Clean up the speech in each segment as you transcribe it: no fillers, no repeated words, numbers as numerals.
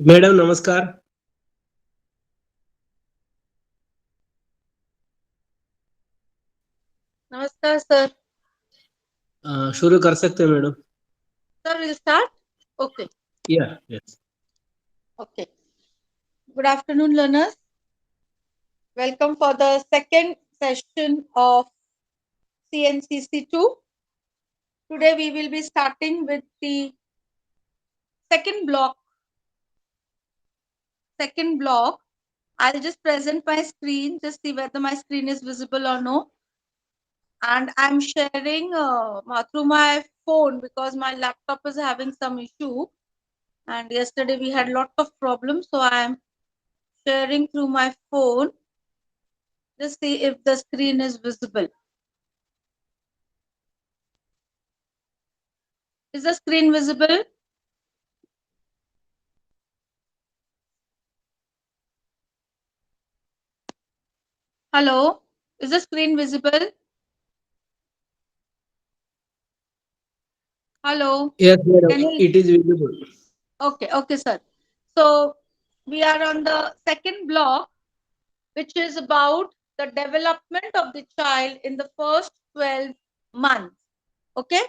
Madam नमस्कार। Namaskar, sir. शुरू कर सकते हैं madam. Sir, we'll start. Okay. या yes. Okay. Good afternoon, learners. Welcome for the second session of CNCC02. Today we will be starting with the second block. Second block. I'll just present my screen, just see whether my screen is visible or no. And I'm sharing through my phone because my laptop is having some issue. And yesterday we had lot of problems, so I'm sharing through my phone. Just see if the screen is visible. Is the screen visible? Hello? Is the screen visible? Hello? Yes madam, Can you? It is visible. Okay, sir. So we are on the second block, which is about the development of the child in the first 12 months. Okay?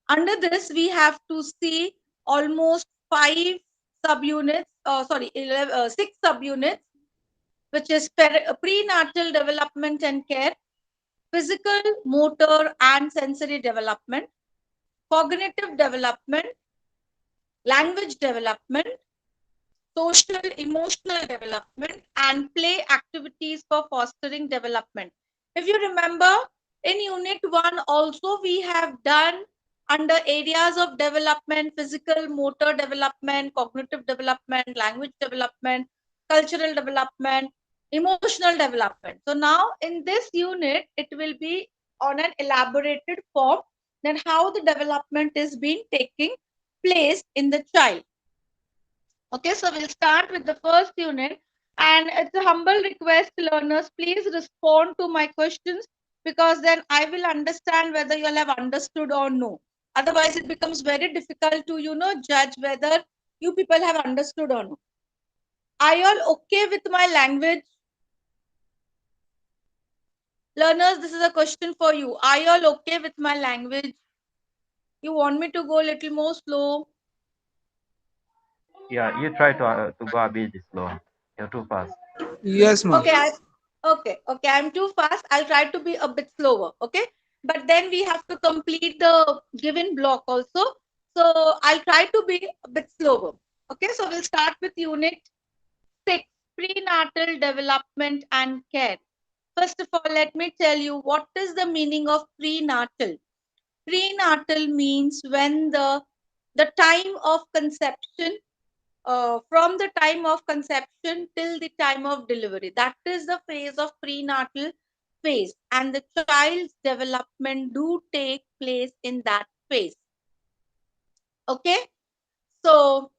Under this, we have to see almost five subunits, sorry, 11, six subunits, which is prenatal development and care, physical, motor, and sensory development, cognitive development, language development, social emotional development, and play activities for fostering development. If you remember, in unit 1 also we have done under areas of development: physical, motor development, cognitive development, language development, cultural development, emotional development. So now in this unit it will be on an elaborated form then how the development is being taking place in the child. Okay, so we'll start with the first unit, and it's a humble request, learners, please respond to my questions because then I will understand whether you all have understood or no. Otherwise, it becomes very difficult to, judge whether you people have understood or no. Are you all okay with my language? Learners, this is a question for you. Are you all okay with my language? You want me to go a little more slow? Yeah, you try to go a bit slow. You're too fast. Yes, ma'am. Okay, okay. I'm too fast. I'll try to be a bit slower. Okay, but then we have to complete the given block also. So I'll try to be a bit slower. Okay, so we'll start with unit 6, prenatal development and care. First of all, let me tell you what is the meaning of prenatal. Prenatal means when the time of conception, from the time of conception till the time of delivery. That is the phase of prenatal phase, and the child's development do take place in that phase. Okay, so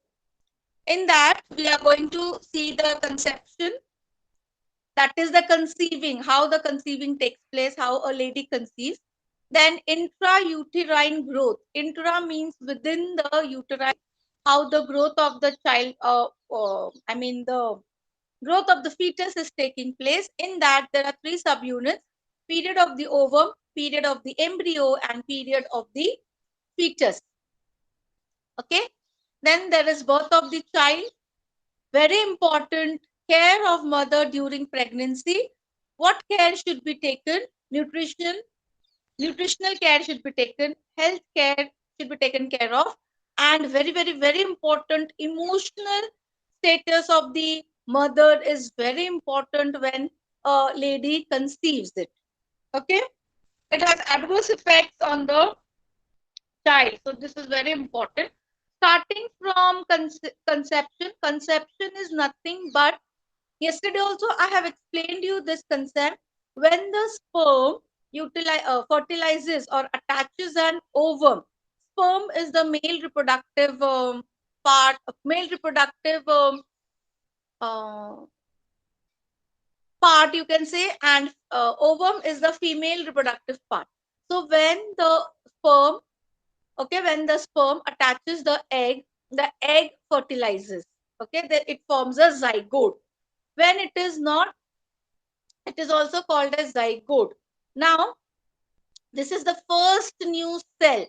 in that we are going to see the conception. That is the conceiving, how the conceiving takes place, how a lady conceives. Then intrauterine growth. Intra means within the uterine, how the growth of the child, the growth of the fetus is taking place. In that, there are three subunits: period of the ovum, period of the embryo, and period of the fetus. Okay. Then there is birth of the child. Very important, care of mother during pregnancy. What care should be taken? Nutritional care should be taken. Health care should be taken care of. And very important, emotional status of the mother is very important when a lady conceives it. Okay, it has adverse effects on the child, so this is very important. Starting from conception is nothing but, yesterday also I have explained you this concept. When the sperm fertilizes or attaches an ovum, sperm is the male reproductive male reproductive uh, part, you can say, and ovum is the female reproductive part. So when the sperm, okay, when the sperm attaches the egg fertilizes. Okay, then it forms a zygote. When it is not, it is also called as zygote. Now, this is the first new cell.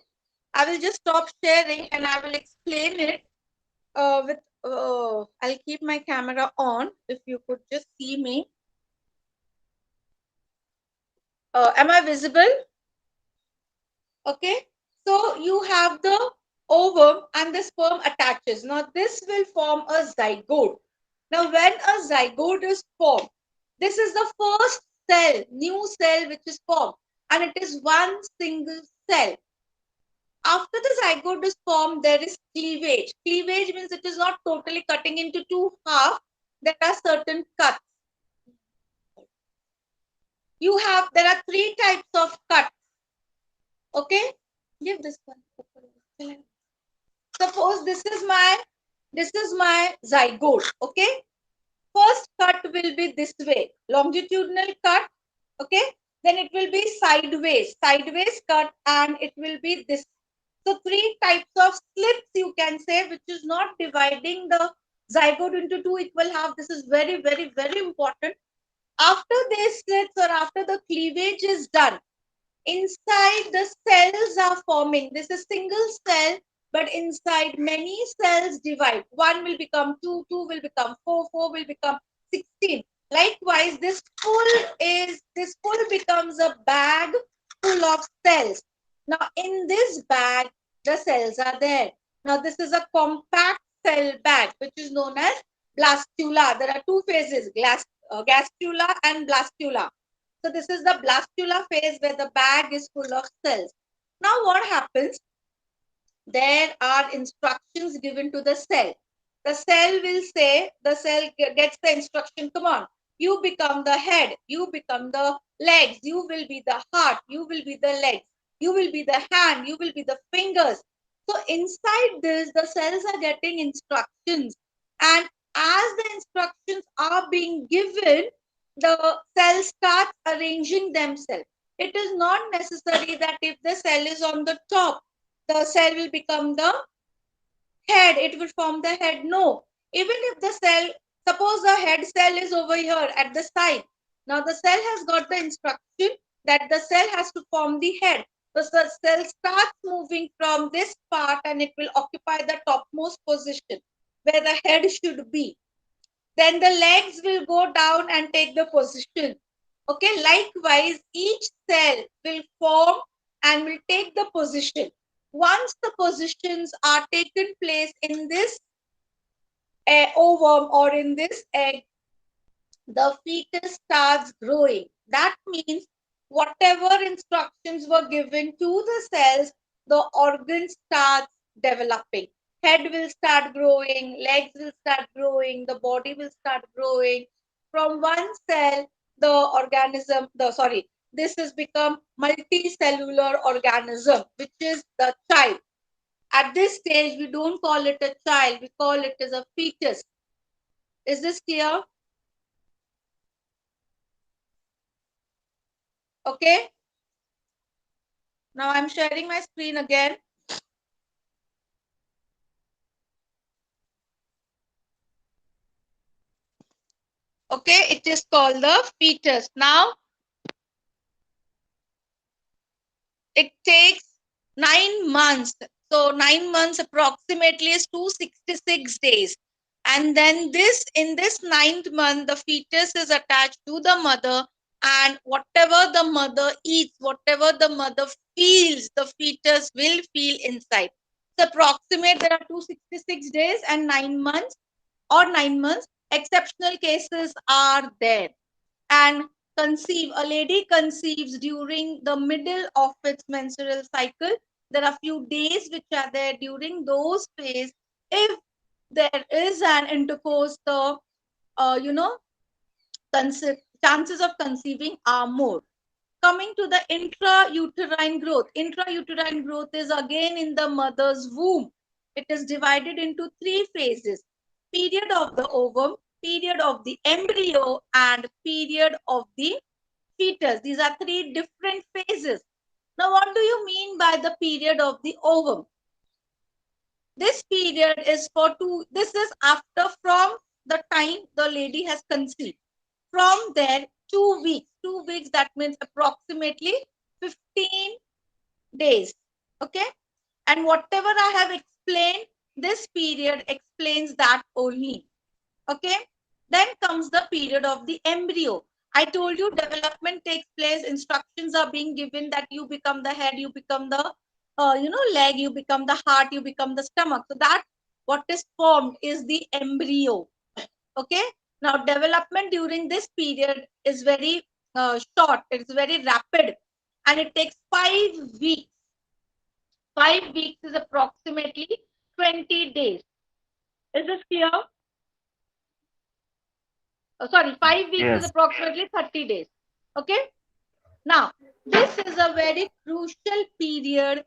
I will just stop sharing and I will explain it with, I'll keep my camera on if you could just see me. Am I visible? Okay. So you have the ovum and the sperm attaches. Now this will form a zygote. Now when a zygote is formed, this is the first cell, new cell which is formed, and it is one single cell. After the zygote is formed, there is cleavage. Cleavage means it is not totally cutting into two halves. There are certain cuts. There are three types of cuts. Okay, give this one. Suppose this is my zygote. Okay, first cut will be this way, longitudinal cut. Okay, then it will be sideways cut, and it will be this. So three types of slips you can say, which is not dividing the zygote into two equal half. This is very, very, very important. After these slits or after the cleavage is done, inside the cells are forming. This is single cell, but inside many cells divide. 1 will become 2, 2 will become 4, 4 will become 16. Likewise, this full becomes a bag full of cells. Now, in this bag, the cells are there. Now, this is a compact cell bag, which is known as blastula. There are two phases, gastrula and blastula. So this is the blastula phase where the bag is full of cells. Now what happens? There are instructions given to the cell. The cell gets the instruction, come on, you become the head, you become the legs, you will be the heart, you will be the legs, you will be the hand, you will be the fingers. So inside this, the cells are getting instructions. And as the instructions are being given, the cells start arranging themselves. It is not necessary that if the cell is on the top, the cell will become the head, it will form the head. No. Even if the cell, suppose the head cell is over here at the side. Now the cell has got the instruction that the cell has to form the head. The cell starts moving from this part and it will occupy the topmost position where the head should be. Then the legs will go down and take the position. Okay, likewise, each cell will form and will take the position. Once the positions are taken place in this ovum or in this egg, the fetus starts growing. That means whatever instructions were given to the cells, the organ starts developing. Head will start growing, legs will start growing, the body will start growing. From one cell, this has become multicellular organism, which is the child. At this stage, we don't call it a child, we call it as a fetus. Is this clear? Okay. Now I'm sharing my screen again. Okay, it is called the fetus. Now it takes 9 months. So 9 months approximately is 266 days. And then in this 9th month, the fetus is attached to the mother, and whatever the mother eats, whatever the mother feels, the fetus will feel inside. So approximate there are 266 days and 9 months or 9 months. Exceptional cases are there. And a lady conceives during the middle of its menstrual cycle. There are few days which are there during those phase. If there is an intercourse, the chances of conceiving are more. Coming to the intrauterine growth. Intrauterine growth is again in the mother's womb. It is divided into 3 phases: period of the ovum, period of the embryo, and period of the fetus. These are 3 different phases. Now, what do you mean by the period of the ovum? This period is for this is after from the time the lady has conceived. From there, 2 weeks. 2 weeks, that means approximately 15 days. Okay. And whatever I have explained, this period explains that only. Okay. Then comes the period of the embryo. I told you development takes place, instructions are being given that you become the head, you become the leg, you become the heart, you become the stomach. So that what is formed is the embryo. Okay. Now development during this period is very short, it's very rapid, and it takes 5 weeks. 5 weeks is approximately 20 days. Is this clear? Sorry, 5 weeks is Yes. approximately 30 days. Okay. Now, this is a very crucial period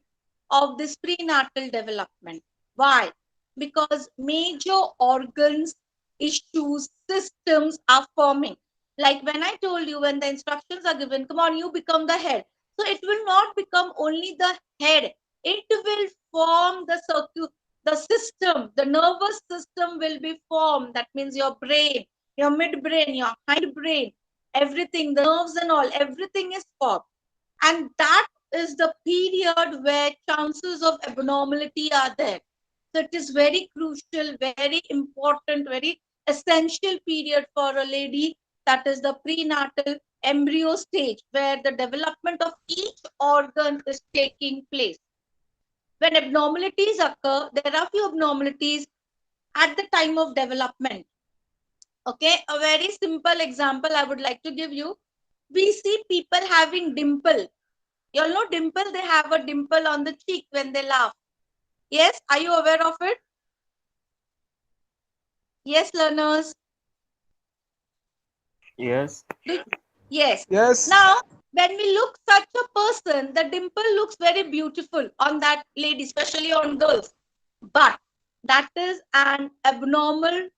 of this prenatal development. Why? Because major organs, issues, systems are forming. Like when I told you, when the instructions are given, come on, you become the head. So it will not become only the head. It will form the system, the nervous system will be formed. That means your brain, your midbrain, your hindbrain, everything, the nerves and all, everything is formed. And that is the period where chances of abnormality are there. So it is very crucial, very important, very essential period for a lady. That is the prenatal embryo stage where the development of each organ is taking place. When abnormalities occur, there are few abnormalities at the time of development. Okay, a very simple example I would like to give you. We see people having dimple. You all know dimple, they have a dimple on the cheek when they laugh. Yes, are you aware of it? Yes, learners. Yes. Yes. Yes. Now, when we look such a person, the dimple looks very beautiful on that lady, especially on girls. But that is an abnormal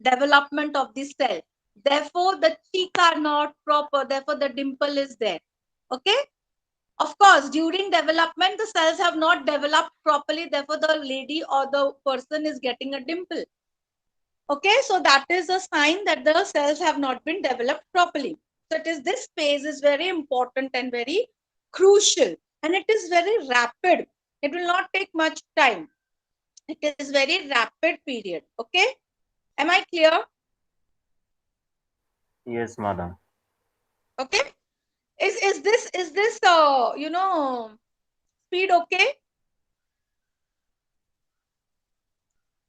development of the cell. Therefore, the cheek are not proper. Therefore, the dimple is there. Okay. Of course, during development, the cells have not developed properly. Therefore, the lady or the person is getting a dimple. Okay, so that is a sign that the cells have not been developed properly. So it is this phase is very important and very crucial, and it is very rapid. It will not take much time. It is very rapid period. Okay, am I clear? Yes, madam. Okay, is this speed okay?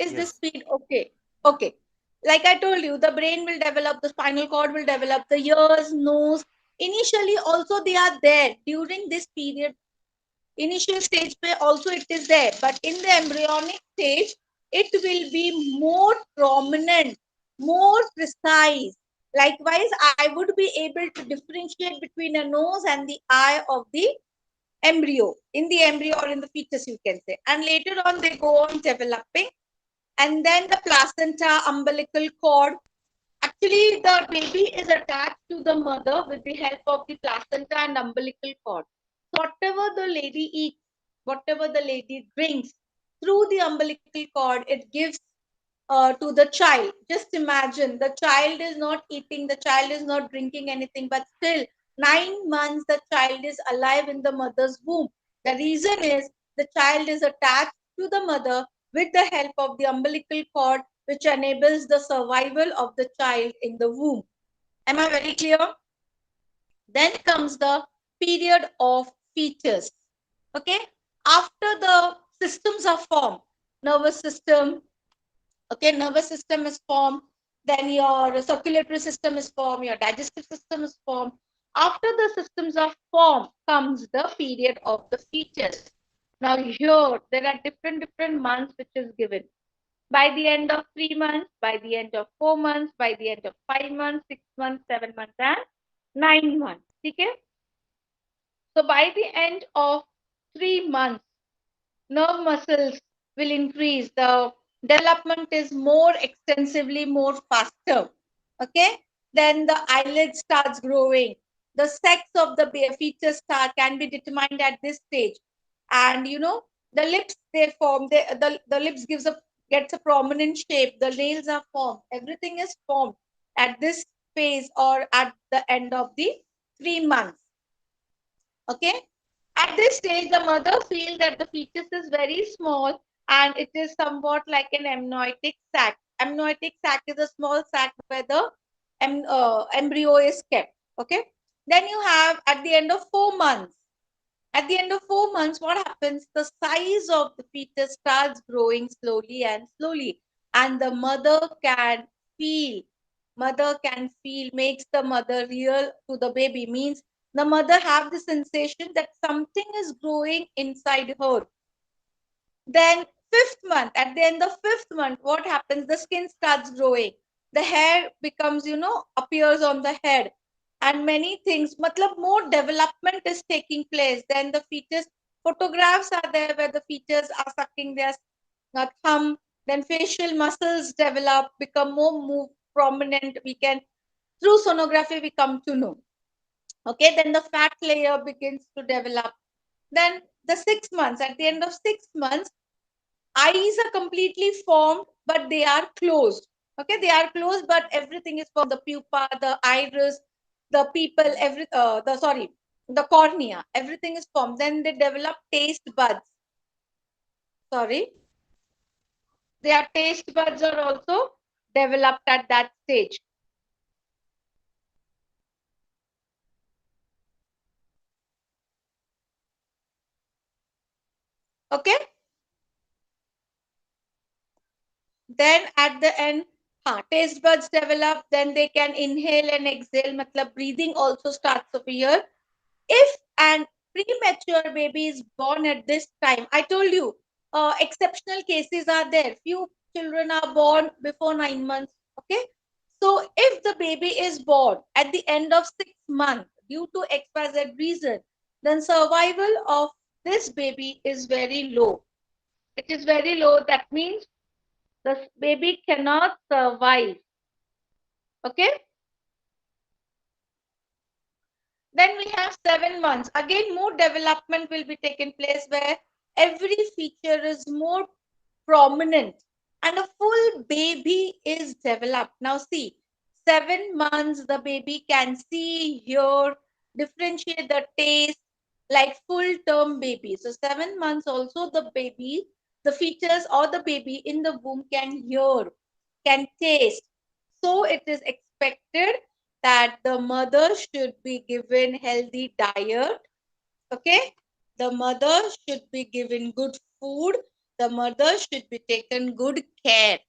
Is this Yes. speed okay? Okay. Like I told you, the brain will develop, the spinal cord will develop, the ears, nose. Initially, also they are there during this period. Initial stage where also it is there, but in the embryonic stage, it will be more prominent, more precise. Likewise, I would be able to differentiate between a nose and the eye of the embryo, in the embryo or in the fetus, you can say. And later on, they go on developing, and then the placenta, umbilical cord. Actually, the baby is attached to the mother with the help of the placenta and umbilical cord. So whatever the lady eats, whatever the lady drinks, through the umbilical cord, it gives to the child. Just imagine, the child is not eating, the child is not drinking anything, but still 9 months the child is alive in the mother's womb. The reason is the child is attached to the mother with the help of the umbilical cord, which enables the survival of the child in the womb. Am I very clear? Then comes the period of fetus. Okay, after the systems are formed, nervous system, okay, nervous system is formed, then your circulatory system is formed, your digestive system is formed. After the systems are formed comes the period of the fetus. Now here there are different months which is given. By the end of 3 months, by the end of 4 months, by the end of 5 months, 6 months, 7 months, and 9 months. Okay. So by the end of 3 months, nerve muscles will increase. The development is more extensively, more faster. Okay. Then the eyelid starts growing. The sex of the fetus star can be determined at this stage. And The lips they form. The lips gets a prominent shape. The nails are formed. Everything is formed at this phase or at the end of the 3 months. Okay. At this stage, the mother feels that the fetus is very small and it is somewhat like an amniotic sac. Amniotic sac is a small sac where the embryo is kept. Okay. Then you have at the end of 4 months. At the end of 4 months, what happens? The size of the fetus starts growing slowly and slowly, and the feel, mother can feel, makes the mother real to the baby. Means the mother have the sensation that something is growing inside her. Then fifth month, at the end of fifth month, what happens? The skin starts growing. The hair becomes, appears on the head. And many things, matlab more development is taking place. Then the fetus, photographs are there where the fetus are sucking their thumb. Then facial muscles develop, become more prominent. We can, through sonography, we come to know. Okay, then the fat layer begins to develop. Then the 6 months, at the end of 6 months, eyes are completely formed, but they are closed. Okay, they are closed, but everything is formed. The pupa, the iris, the people, the cornea, everything is formed. Then they develop taste buds. Sorry, their taste buds are also developed at that stage. Okay. Then at the end, taste buds develop, then they can inhale and exhale. Matlab breathing also starts over here. If an premature baby is born at this time, I told you, exceptional cases are there. Few children are born before 9 months. Okay. So if the baby is born at the end of 6 months due to XYZ reason, then survival of this baby is very low. It is very low. That means the baby cannot survive. Okay. Then we have 7 months. Again, more development will be taken place where every feature is more prominent and a full baby is developed. Now see, 7 months the baby can see, hear, differentiate the taste like full term baby. So 7 months also the features or the baby in the womb can hear, can taste. So it is expected that the mother should be given healthy diet. Okay. The mother should be given good food. The mother should be taken good care.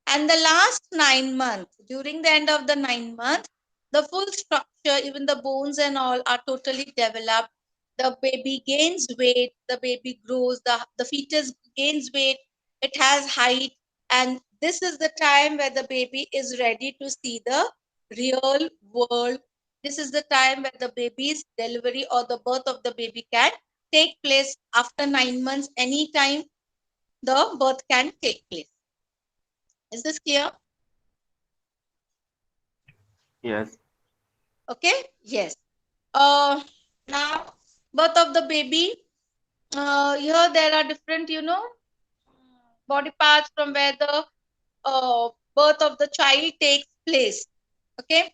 And the last 9 months, during the end of the 9 months, the full structure, even the bones and all are totally developed. The baby gains weight, the baby grows, the fetus gains weight, it has height. And this is the time where the baby is ready to see the real world. This is the time where the baby's delivery or the birth of the baby can take place after 9 months. Anytime the birth can take place. Is this clear? Yes. Okay. Yes. Now birth of the baby. Here there are different, body parts from where the birth of the child takes place. Okay.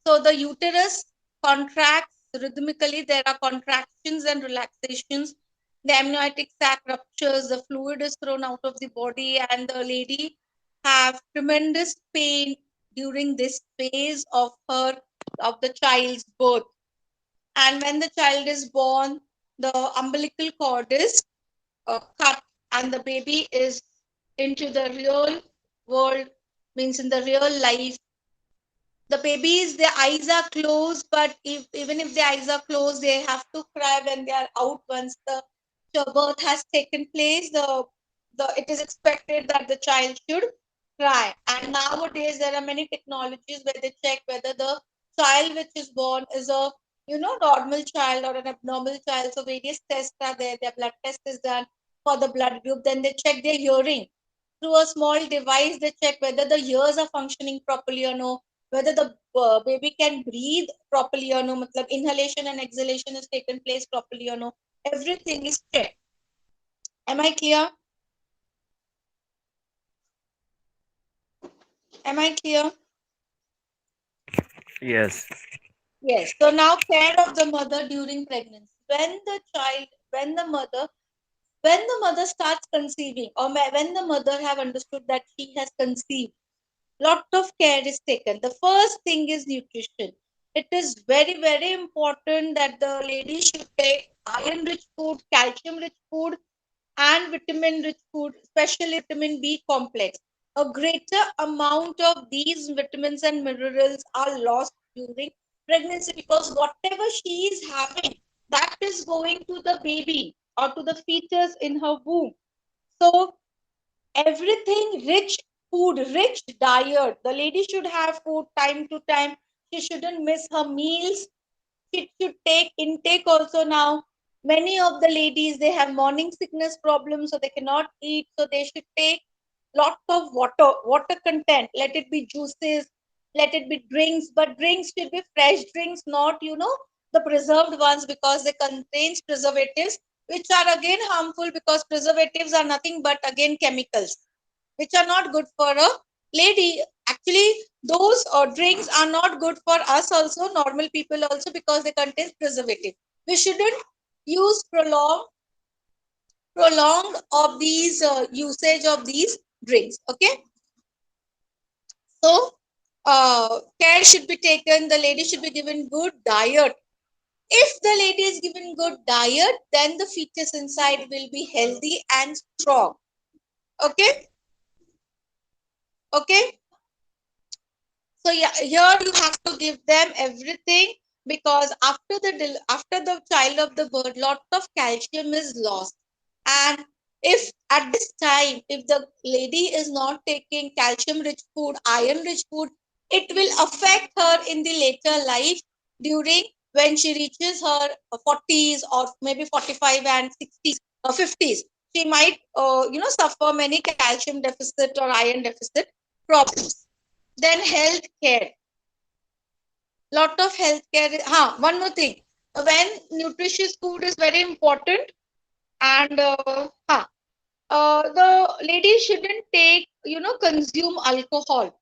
So the uterus contracts rhythmically. There are contractions and relaxations. The amniotic sac ruptures. The fluid is thrown out of the body, and the lady have tremendous pain during this phase of the child's birth. And when the child is born, the umbilical cord is cut, and the baby is into the real world, means in the real life. The babies, their eyes are closed, but even if their eyes are closed, they have to cry when they are out. Once the birth has taken place, it is expected that the child should cry. And nowadays there are many technologies where they check whether the child which is born is a normal child or an abnormal child. So various tests are there. Their blood test is done for the blood group. Then they check their hearing through a small device. They check whether the ears are functioning properly or no, whether the baby can breathe properly or no, matlab inhalation and exhalation is taken place properly or no. Everything is checked. Am I clear? Am I clear? Yes. Yes. So now care of the mother during pregnancy. When the mother starts conceiving, or when the mother have understood that she has conceived, lot of care is taken. The first thing is nutrition. It is very, very important that the lady should take iron rich food, calcium rich food, and vitamin rich food, especially vitamin B complex. A greater amount of these vitamins and minerals are lost during pregnancy, because whatever she is having, that is going to the baby or to the fetus in her womb. So everything rich food, rich diet. The lady should have food time to time. She shouldn't miss her meals. She should take intake also now. Many of the ladies, they have morning sickness problems, so they cannot eat. So they should take lot of water content. Let it be juices, let it be drinks, but drinks should be fresh drinks, not the preserved ones, because they contains preservatives, which are again harmful, because preservatives are nothing but again chemicals which are not good for a lady. Actually, those drinks are not good for us also, normal people also, because they contain preservative. We shouldn't use prolonged of these usage of these drinks. Okay, so care should be taken. The lady should be given good diet. If the lady is given good diet, then the fetus inside will be healthy and strong. Okay, okay. So yeah, here you have to give them everything, because after the child of the birth, lot of calcium is lost. And if at this time, if the lady is not taking calcium rich food, iron rich food, it will affect her in the later life, during when she reaches her 40s, or maybe 45 and 60s or 50s. She might suffer many calcium deficit or iron deficit problems. Then health care, lot of health care. One more thing, when nutritious food is very important. And the lady shouldn't take, consume alcohol,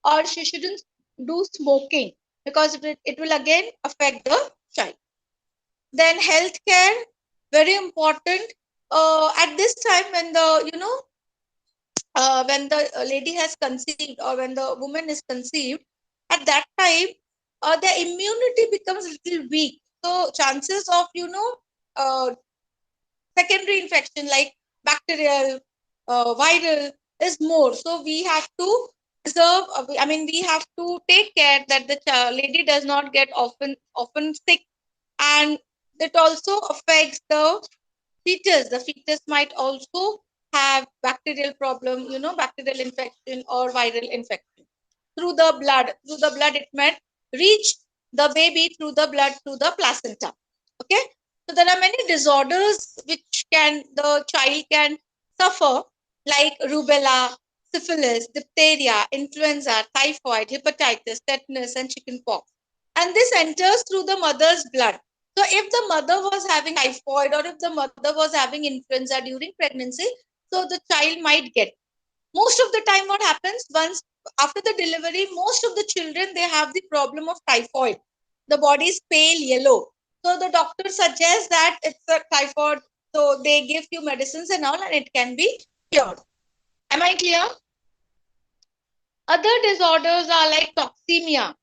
or she shouldn't do smoking, because it will again affect the child. Then health care, very important. At this time, when the lady has conceived, or when the woman is conceived, at that time, the immunity becomes a little weak. So chances of uh, secondary infection like bacterial, viral is more. So we have to preserve. We have to take care that the lady does not get often sick, and it also affects the fetus. The fetus might also have bacterial problem, bacterial infection or viral infection through the blood. Through the blood, it might reach the baby through the blood, through the placenta. Okay, so there are many disorders which can the child can suffer, like rubella, syphilis, diphtheria, influenza, typhoid, hepatitis, tetanus, and chickenpox. And this enters through the mother's blood. So if the mother was having typhoid, or if the mother was having influenza during pregnancy, so the child might get. Most of the time, what happens once after the delivery, most of the children, they have the problem of typhoid. The body is pale yellow. So the doctor suggests that it's a typhoid. So they give you medicines and all, and it can be cured. Am I clear? Other disorders are like toxemia.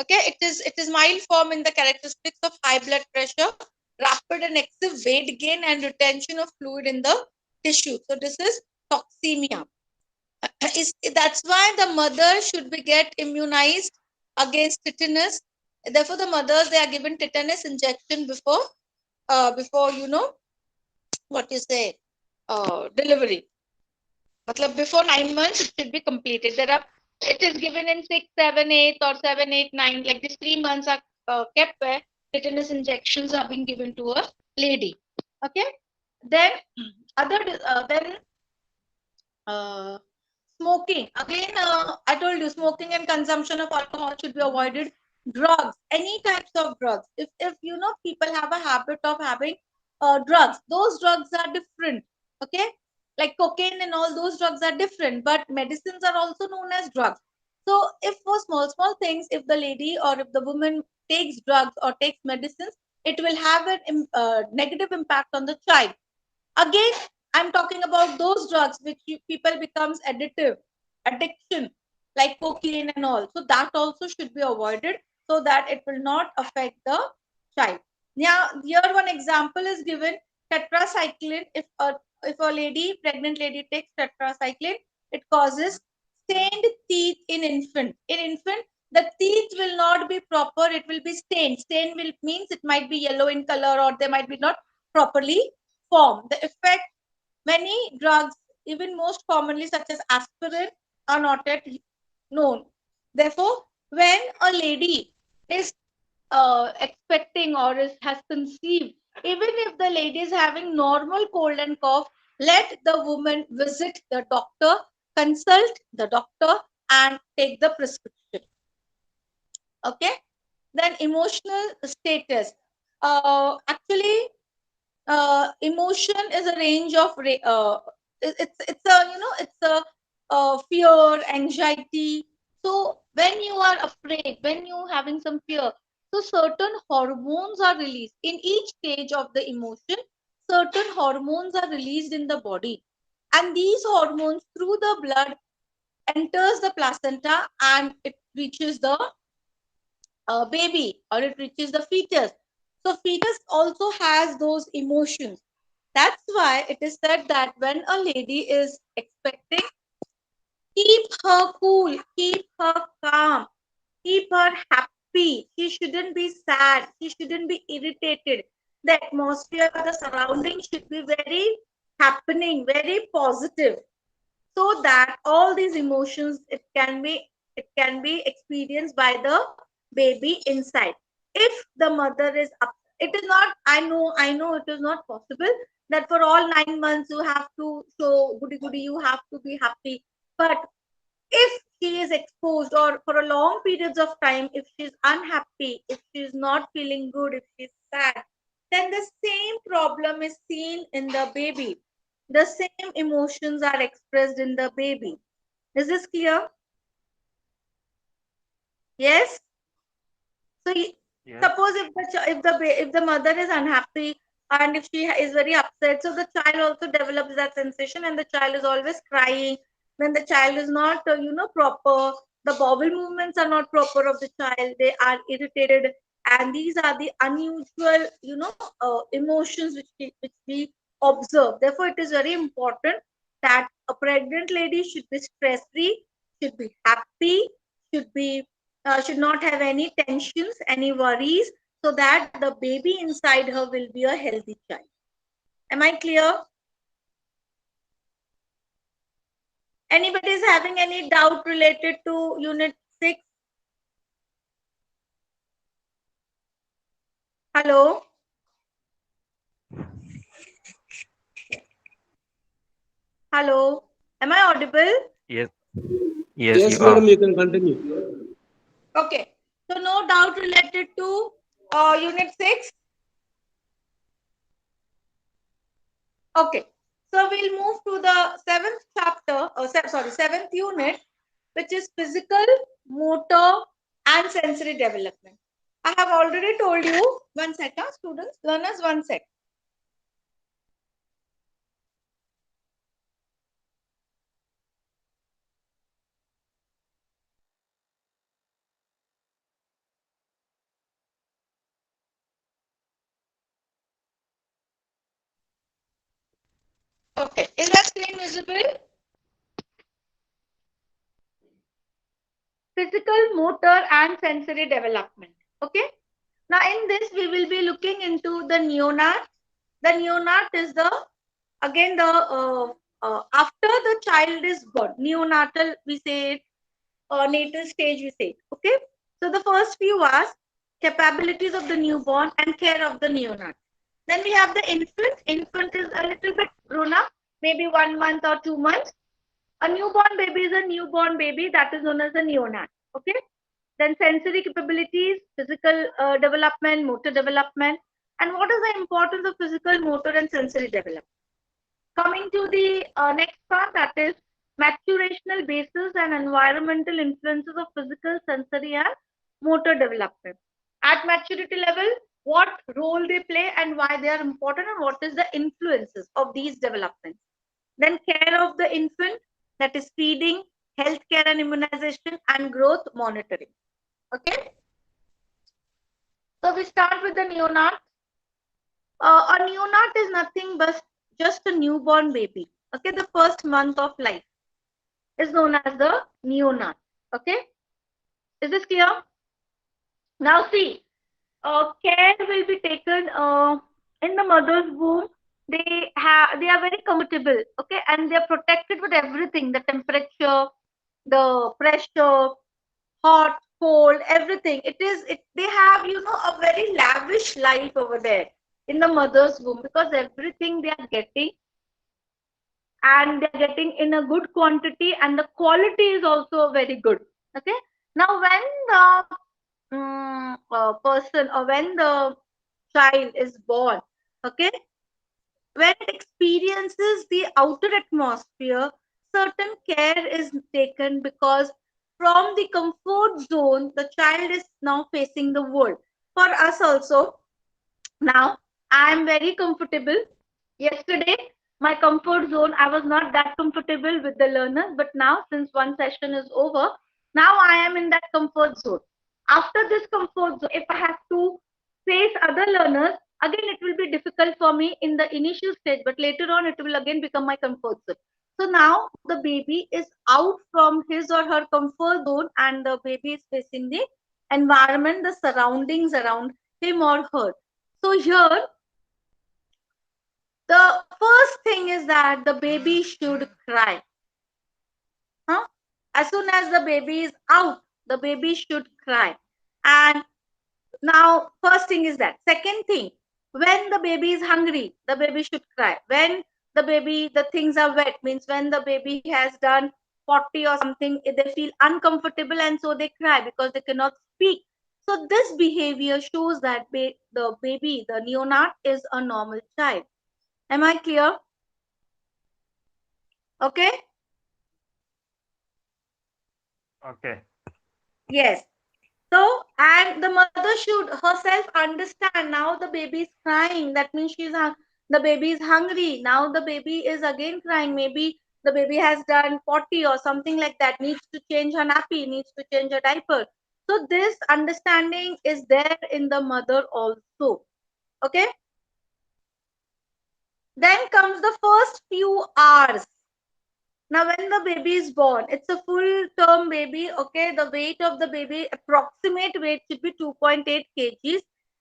Okay, it is mild form in the characteristics of high blood pressure, rapid and excessive weight gain, and retention of fluid in the tissue. So this is toxemia. That's why the mother should be get immunized against tetanus. Therefore, the mothers, they are given tetanus injection before what you say, delivery. Matlab before 9 months, it should be completed. It is given in 6, 7, 8, or 7, 8, 9. Like these 3 months are kept where tetanus injections are being given to a lady. Okay. Then then uh, smoking. Again, I told you, smoking and consumption of alcohol should be avoided. Drugs, any types of drugs. If people have a habit of having drugs, those drugs are different. Okay, like cocaine and all those drugs are different, but medicines are also known as drugs. So if for small things, if the lady or if the woman takes drugs or takes medicines, it will have a negative impact on the child. Again, I'm talking about those drugs which people becomes addiction, like cocaine and all. So that also should be avoided so that it will not affect the child. Now, here one example is given: tetracycline. If a lady, pregnant lady, takes tetracycline, it causes stained teeth in infant. In infant, the teeth will not be proper; it will be stained. Stained will means it might be yellow in color, or they might be not properly form. The effect, many drugs, even most commonly such as aspirin, are not yet known. Therefore, when a lady is expecting or has conceived, even if the lady is having normal cold and cough, let the woman visit the doctor, consult the doctor, and take the prescription. Okay. Then emotional status. Actually, emotion is a range of it's a it's a fear, anxiety. So when you are afraid, when you having some fear, so certain hormones are released in each stage of the emotion. Certain hormones are released in the body, and these hormones through the blood enters the placenta and it reaches the baby, or it reaches the fetus. So fetus also has those emotions. That's why it is said that when a lady is expecting, keep her cool, keep her calm, keep her happy. She shouldn't be sad, she shouldn't be irritated. The atmosphere, the surroundings should be very happening, very positive, so that all these emotions, it can be experienced by the baby inside. If the mother is up, it is not, I know it is not possible that for all 9 months you have to show goody goody, you have to be happy. But if she is exposed, or for a long periods of time, if she's unhappy, if she's not feeling good, if she's sad, then the same problem is seen in the baby. The same emotions are expressed in the baby. Is this clear? Yes. So Yes. suppose if the mother is unhappy, and if she is very upset, so the child also develops that sensation, and the child is always crying. When the child is not proper, the bowel movements are not proper of the child, they are irritated, and these are the unusual emotions which we observe. Therefore, it is very important that a pregnant lady should be stress free, should be happy, should not have any tensions, any worries, so that the baby inside her will be a healthy child. Am I clear? Anybody is having any doubt related to Unit 6? Hello? Hello? Am I audible? Yes. Yes, Yes, you are. madam, you can continue. Okay. So no doubt related to Unit 6? Okay. So we'll move to the seventh chapter, seventh unit, which is physical, motor, and sensory development. I have already told you, one second, students, learners, one sec. Okay, is that screen visible? Physical, motor, and sensory development. Okay. Now, in this, we will be looking into the neonat. The neonat is the, again, the after the child is born. Neonatal, we say it, natal stage, we say it. Okay. So the first few are capabilities of the newborn and care of the neonat. Then we have the infant. Infant is a little bit grown up, maybe 1 month or 2 months. A newborn baby is a newborn baby, that is known as a neonat. Okay. Then sensory capabilities, physical development, motor development. And what is the importance of physical, motor, and sensory development? Coming to the next part, that is maturational basis and environmental influences of physical, sensory, and motor development. At maturity level, what role they play and why they are important, and what is the influences of these developments. Then care of the infant, that is feeding, healthcare and immunization, and growth monitoring. Okay. So we start with the neonat. A neonat is nothing but just a newborn baby. Okay, the first month of life is known as the neonat. Okay, is this clear? Now see, care will be taken in the mother's womb. They are very comfortable. Okay, and they are protected with everything: the temperature, the pressure, hot, cold, everything. They have, a very lavish life over there in the mother's womb, because everything they are getting, and they're getting in a good quantity, and the quality is also very good. Okay. Now when the person, or when the child is born, okay, when it experiences the outer atmosphere, certain care is taken, because from the comfort zone the child is now facing the world. For us also, now I am very comfortable. Yesterday, my comfort zone, I was not that comfortable with the learners, but now, since one session is over, now I am in that comfort zone. After this comfort zone, if I have to face other learners, again it will be difficult for me in the initial stage, but later on it will again become my comfort zone. So now the baby is out from his or her comfort zone, and the baby is facing the environment, the surroundings around him or her. So here, the first thing is that the baby should cry. Huh? As soon as the baby is out, the baby should cry. And now, first thing is that. Second thing, when the baby is hungry, the baby should cry. When the things are wet, means when the baby has done potty or something, they feel uncomfortable, and so they cry because they cannot speak. So this behavior shows that the baby, the neonat, is a normal child. Am I clear? Okay. Okay. Yes. So, and the mother should herself understand, now the baby is crying. That means the baby is hungry. Now the baby is again crying. Maybe the baby has done potty or something like that, needs to change her nappy, needs to change her diaper. So this understanding is there in the mother also. Okay. Then comes the first few hours. Now, when the baby is born, it's a full term baby. Okay, the weight of the baby, approximate weight should be 2.8 kgs.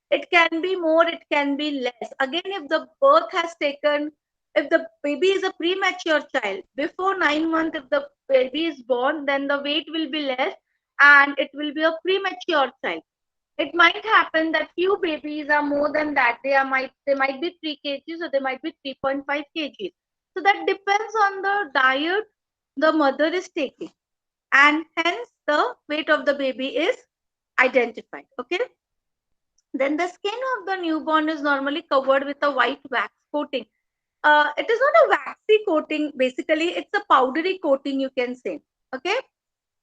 It can be more, it can be less. Again, if the birth has taken, if the baby is a premature child, before 9 months, if the baby is born, then the weight will be less, and it will be a premature child. It might happen that few babies are more than that. They might be 3 kgs, or they might be 3.5 kgs. So that depends on the diet the mother is taking, and hence the weight of the baby is identified. Okay. Then the skin of the newborn is normally covered with a white wax coating. It is not a waxy coating. Basically, it's a powdery coating, you can say. Okay.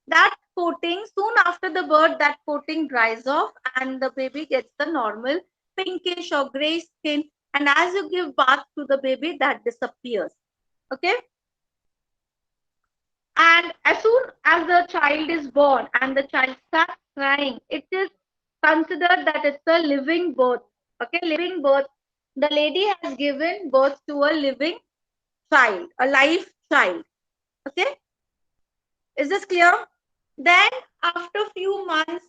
That coating, soon after the birth, that coating dries off, and the baby gets the normal pinkish or gray skin. And as you give birth to the baby, that disappears. Okay. And as soon as the child is born and the child starts crying, it is considered that it's a living birth. Okay, living birth. The lady has given birth to a living child, a live child. Okay, is this clear? Then after few months,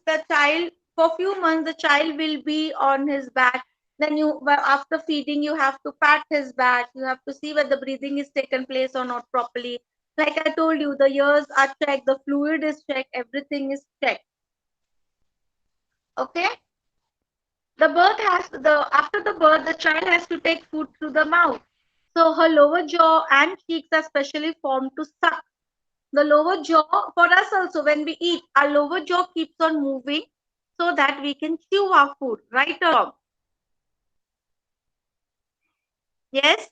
for few months, the child will be on his back. Then after feeding, you have to pat his back. You have to see whether the breathing is taken place or not properly. Like I told you, the ears are checked, the fluid is checked, everything is checked. Okay. After the birth, the child has to take food through the mouth. So her lower jaw and cheeks are specially formed to suck. The lower jaw, for us also, when we eat, our lower jaw keeps on moving so that we can chew our food, right or wrong? Yes?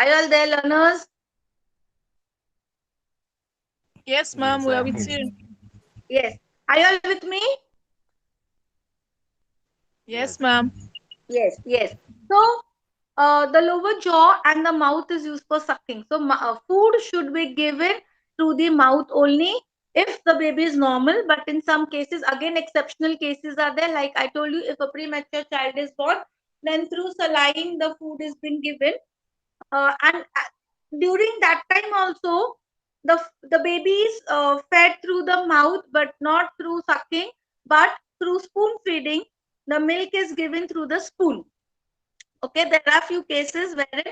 Are you all there, learners? Yes, ma'am, Yes, we are ma'am. with you. Yes. Are you all with me? Yes, ma'am. Yes, yes. So, the lower jaw and the mouth is used for sucking. So, food should be given through the mouth only if the baby is normal. But in some cases, again, exceptional cases are there. Like I told you, if a premature child is born, then through saline, the food is being given. And during that time also, the baby is fed through the mouth, but not through sucking, but through spoon feeding. The milk is given through the spoon. Okay, there are few cases where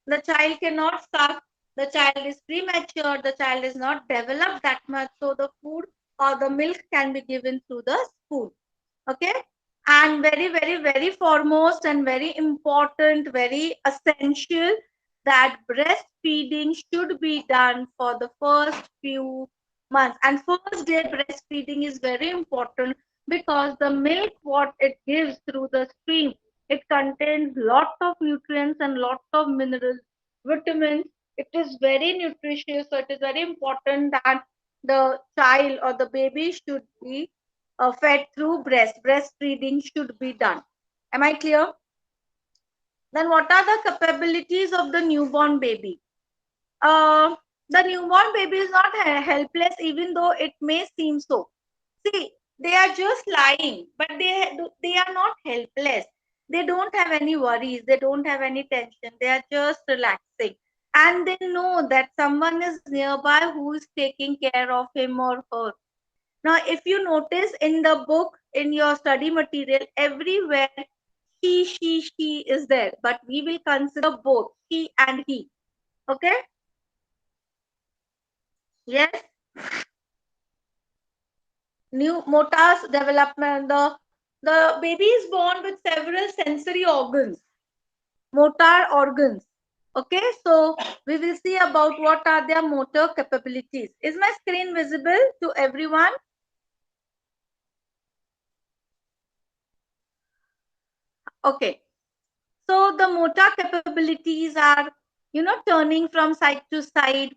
the child cannot suck, the child is premature, the child is not developed that much, so the food or the milk can be given through the spoon. Okay, and very foremost and very important, very essential, that breastfeeding should be done for the first few months. And first day breastfeeding is very important because the milk what it gives through the stream, it contains lot of nutrients and lot of minerals, vitamins. It is very nutritious, so it is very important that the child or the baby should be fed through breastfeeding should be done. Am I clear? Then what are the capabilities of the newborn baby? uh, the newborn baby is not helpless, even though it may seem so. See, they are just lying, but they are not helpless. They don't have any worries. They don't have any tension. They are just relaxing, and they know that someone is nearby who is taking care of him or her. Now, if you notice in the book, in your study material, everywhere she is there, but we will consider both she and he. Okay? Yes. New motor's development. The baby is born with several sensory organs, motor organs. Okay, so we will see about what are their motor capabilities. Is my screen visible to everyone? Okay. So the motor capabilities are, turning from side to side,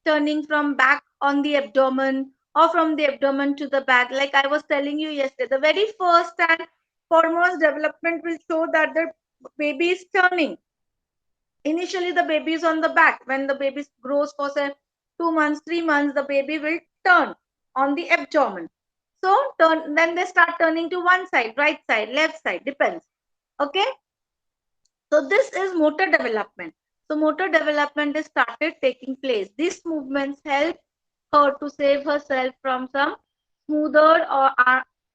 turning from back on the abdomen or from the abdomen to the back. Like I was telling you yesterday, the very first and foremost development will show that the baby is turning. Initially, the baby is on the back. When the baby grows for say 2 months, 3 months, the baby will turn on the abdomen. So then they start turning to one side, right side, left side, depends. Okay. So this is motor development. So motor development is started taking place. These movements help her to save herself from some smoother or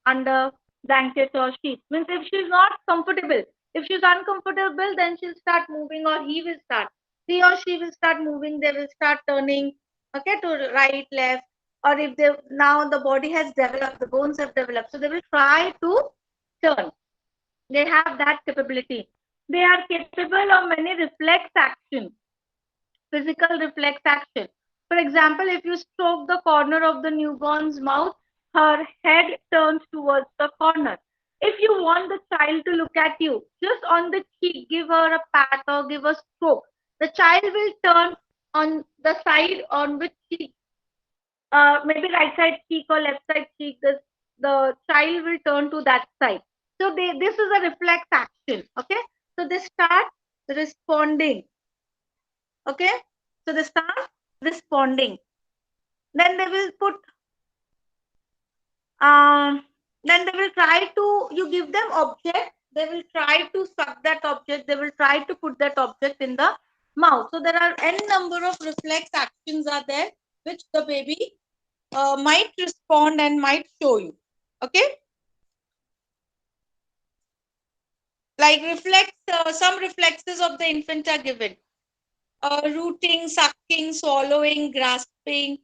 under blanket or sheet. Means if she's not comfortable, if she's uncomfortable, then she'll start moving or he will start. He or she will start moving. They will start turning, okay, to right, left. Or if they now the body has developed, the bones have developed, so they will try to turn. They have that capability. They are capable of many reflex action, physical reflex action. For example, if you stroke the corner of the newborn's mouth, her head turns towards the corner. If you want the child to look at you, just on the cheek, give her a pat or give a stroke. The child will turn on the side on which she maybe right side cheek or left side cheek, the child will turn to that side. So this is a reflex action. Okay. So they start responding. Okay. So they start responding. Then they will put, then they will try to, you give them object, they will try to suck that object, they will try to put that object in the mouth. So there are n number of reflex actions are there, which the baby might respond and might show you. Okay. Like some reflexes of the infant are given. Rooting, sucking, swallowing, grasping,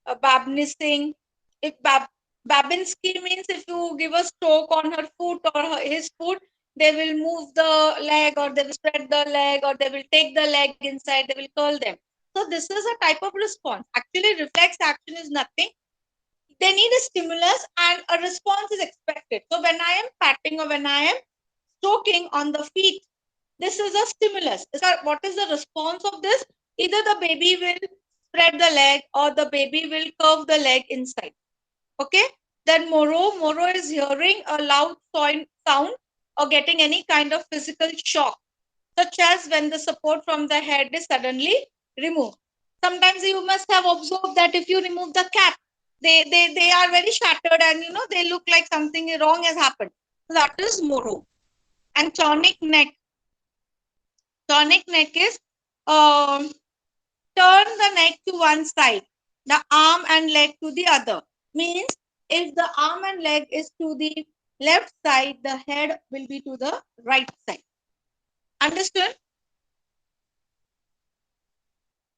babnissing. If Babinski means if you give a stroke on her foot or his foot, they will move the leg or they will spread the leg or they will take the leg inside, they will curl them. So this is a type of response. Actually, reflex action is nothing. They need a stimulus and a response is expected. So when I am patting or when I am stroking on the feet, This is a stimulus. What is the response of this? Either the baby will spread the leg or the baby will curve the leg inside. Okay. Then Moro is hearing a loud sound or getting any kind of physical shock, such as when the support from the head is suddenly removed. Sometimes you must have observed that if you remove the cap, they are very shattered and they look like something wrong has happened. So that is Moro. And tonic neck. Tonic neck is turn the neck to one side, the arm and leg to the other. Means if the arm and leg is to the left side, the head will be to the right side. Understood?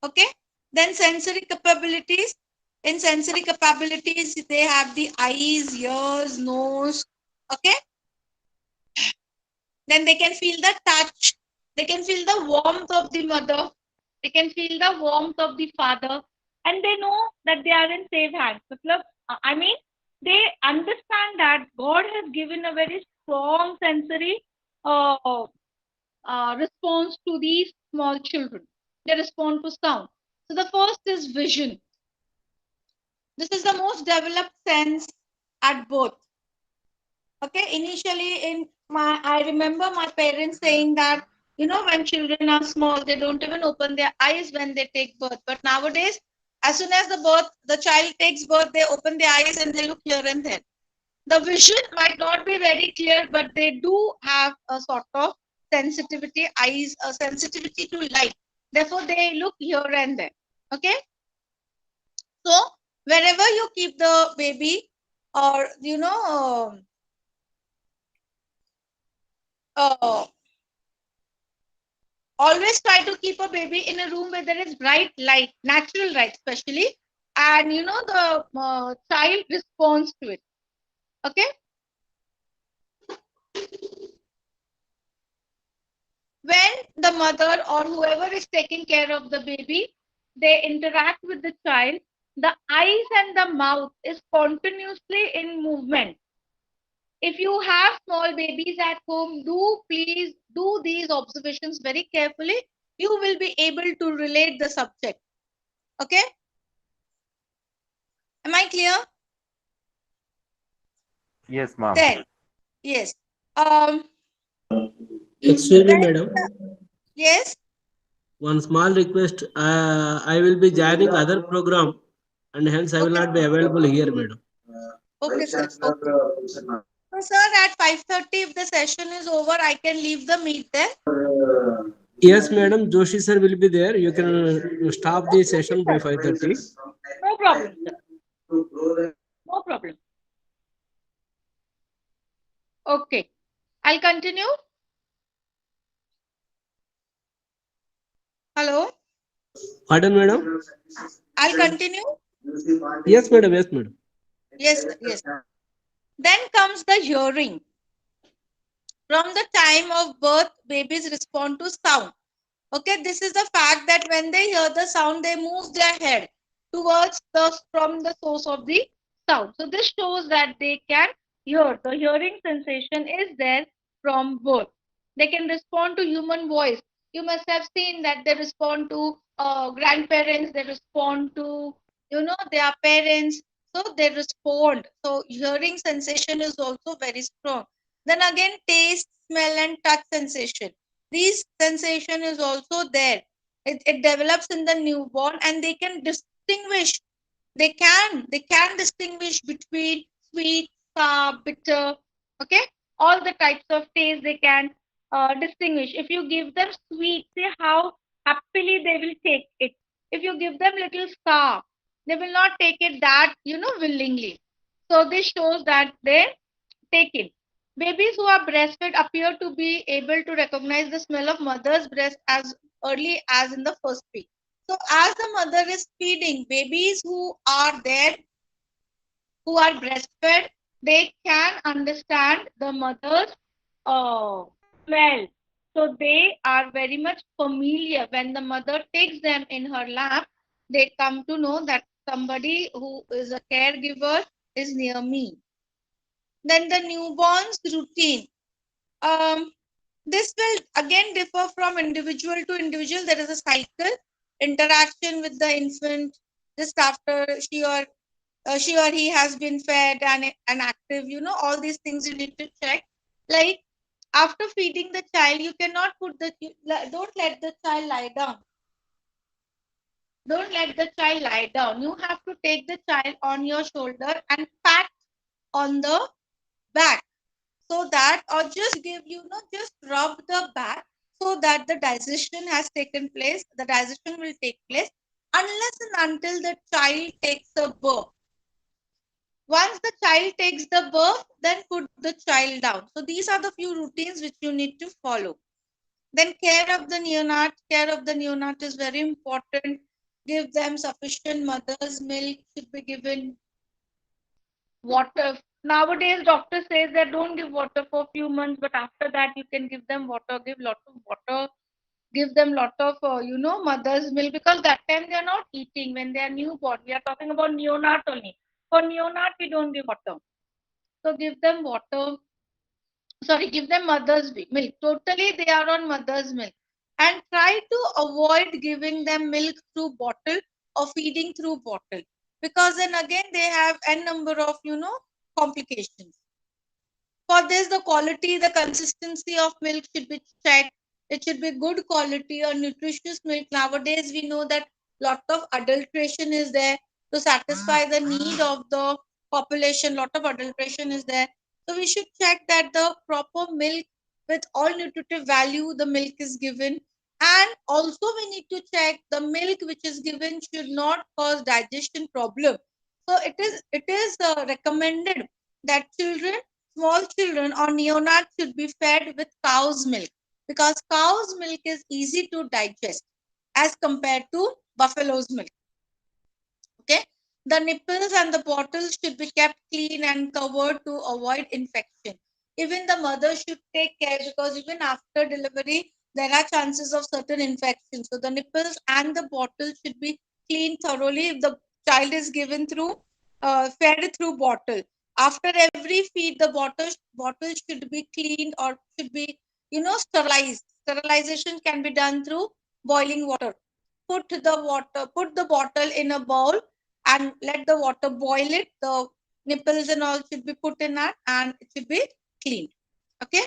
Okay. Then sensory capabilities. In sensory capabilities, they have the eyes, ears, nose. Okay. Then they can feel the touch. They can feel the warmth of the mother. They can feel the warmth of the father. And they know that they are in safe hands. I mean, they understand that God has given a very strong sensory response to these small children. They respond to sound. So the first is vision. This is the most developed sense at birth. Okay, initially I remember my parents saying that, when children are small, they don't even open their eyes when they take birth. But nowadays, as soon as the child takes birth, they open their eyes and they look here and there. The vision might not be very clear, but they do have a sort of sensitivity, eyes, a sensitivity to light. Therefore, they look here and there. Okay. So wherever you keep the baby, or always try to keep a baby in a room where there is bright light, natural light especially, and the child responds to it. Okay. When the mother or whoever is taking care of the baby, they interact with the child, the eyes and the mouth is continuously in movement. If you have small babies at home, do please do these observations very carefully. You will be able to relate the subject. Okay. Am I clear? Yes, ma'am. Then, yes. Excuse me, madam. Yes. One small request. I will be joining other program, and hence I will not be available here, madam. Okay, sir. Okay. So, sir, at 5:30, if the session is over, I can leave the meet there. Yes, madam. Joshi sir will be there. You can stop the session by 5:30. No problem, sir. No problem. Okay. I'll continue. Hello. Pardon, madam. I'll continue. Yes, madam. Yes, madam. Yes, sir. Yes. Then comes the hearing. From the time of birth, babies respond to sound. Okay, this is the fact that when they hear the sound, they move their head towards from the source of the sound. So this shows that they can hear. The hearing sensation is there from birth. They can respond to human voice. You must have seen that they respond to grandparents. They respond to their parents. So they respond. So hearing sensation is also very strong. Then again, taste, smell, and touch sensation. These sensation is also there. It develops in the newborn, and they can distinguish. They can distinguish between sweet, sour, bitter. Okay, all the types of taste they can distinguish. If you give them sweet, see how happily they will take it. If you give them little sour, they will not take it that willingly. So this shows that they take it. Babies who are breastfed appear to be able to recognize the smell of mother's breast as early as in the first week. So as the mother is feeding, babies who are there, who are breastfed, they can understand the mother's smell. So they are very much familiar. When the mother takes them in her lap, they come to know that somebody who is a caregiver is near me. Then the newborn's routine. Um, This will again differ from individual to individual. There is a cycle interaction with the infant just after she or he has been fed and active. You know, all these things you need to check. Like after feeding the child, you cannot don't let the child lie down. Don't let the child lie down. You have to take the child on your shoulder and pat on the back, so that, or just give, just rub the back so that the digestion has taken place. The digestion will take place unless and until the child takes a birth. Once the child takes the birth, then put the child down. So these are the few routines which you need to follow. Then care of the neonat. Care of the neonat is very important. Give them sufficient mother's milk should be given. Water. Nowadays, doctor says that don't give water for a few months, but after that you can give them water. Give lot of water. Give them lot of mother's milk, because that time they are not eating when they are newborn. We are talking about neonat only. For neonat we don't give water. So give them water. Sorry, give them mother's milk. Totally they are on mother's milk. And try to avoid giving them milk through bottle or feeding through bottle, because then again they have n number of complications. For this, the quality, the consistency of milk should be checked. It should be good quality or nutritious milk. Nowadays we know that lot of adulteration is there to satisfy the need of the population. Lot of adulteration is there, so we should check that the proper milk with all nutritive value the milk is given. And also we need to check the milk which is given should not cause digestion problem. So it is recommended that small children or neonates should be fed with cow's milk, because cow's milk is easy to digest as compared to buffalo's milk. Okay. The nipples and the bottles should be kept clean and covered to avoid infection. Even the mother should take care, because even after delivery, there are chances of certain infections. So the nipples and the bottle should be cleaned thoroughly if the child is given through fed through bottle. After every feed, the bottle should be cleaned or should be sterilized. Sterilization can be done through boiling water. Put the bottle in a bowl and let the water boil it. The nipples and all should be put in that and it should be cleaned. Okay.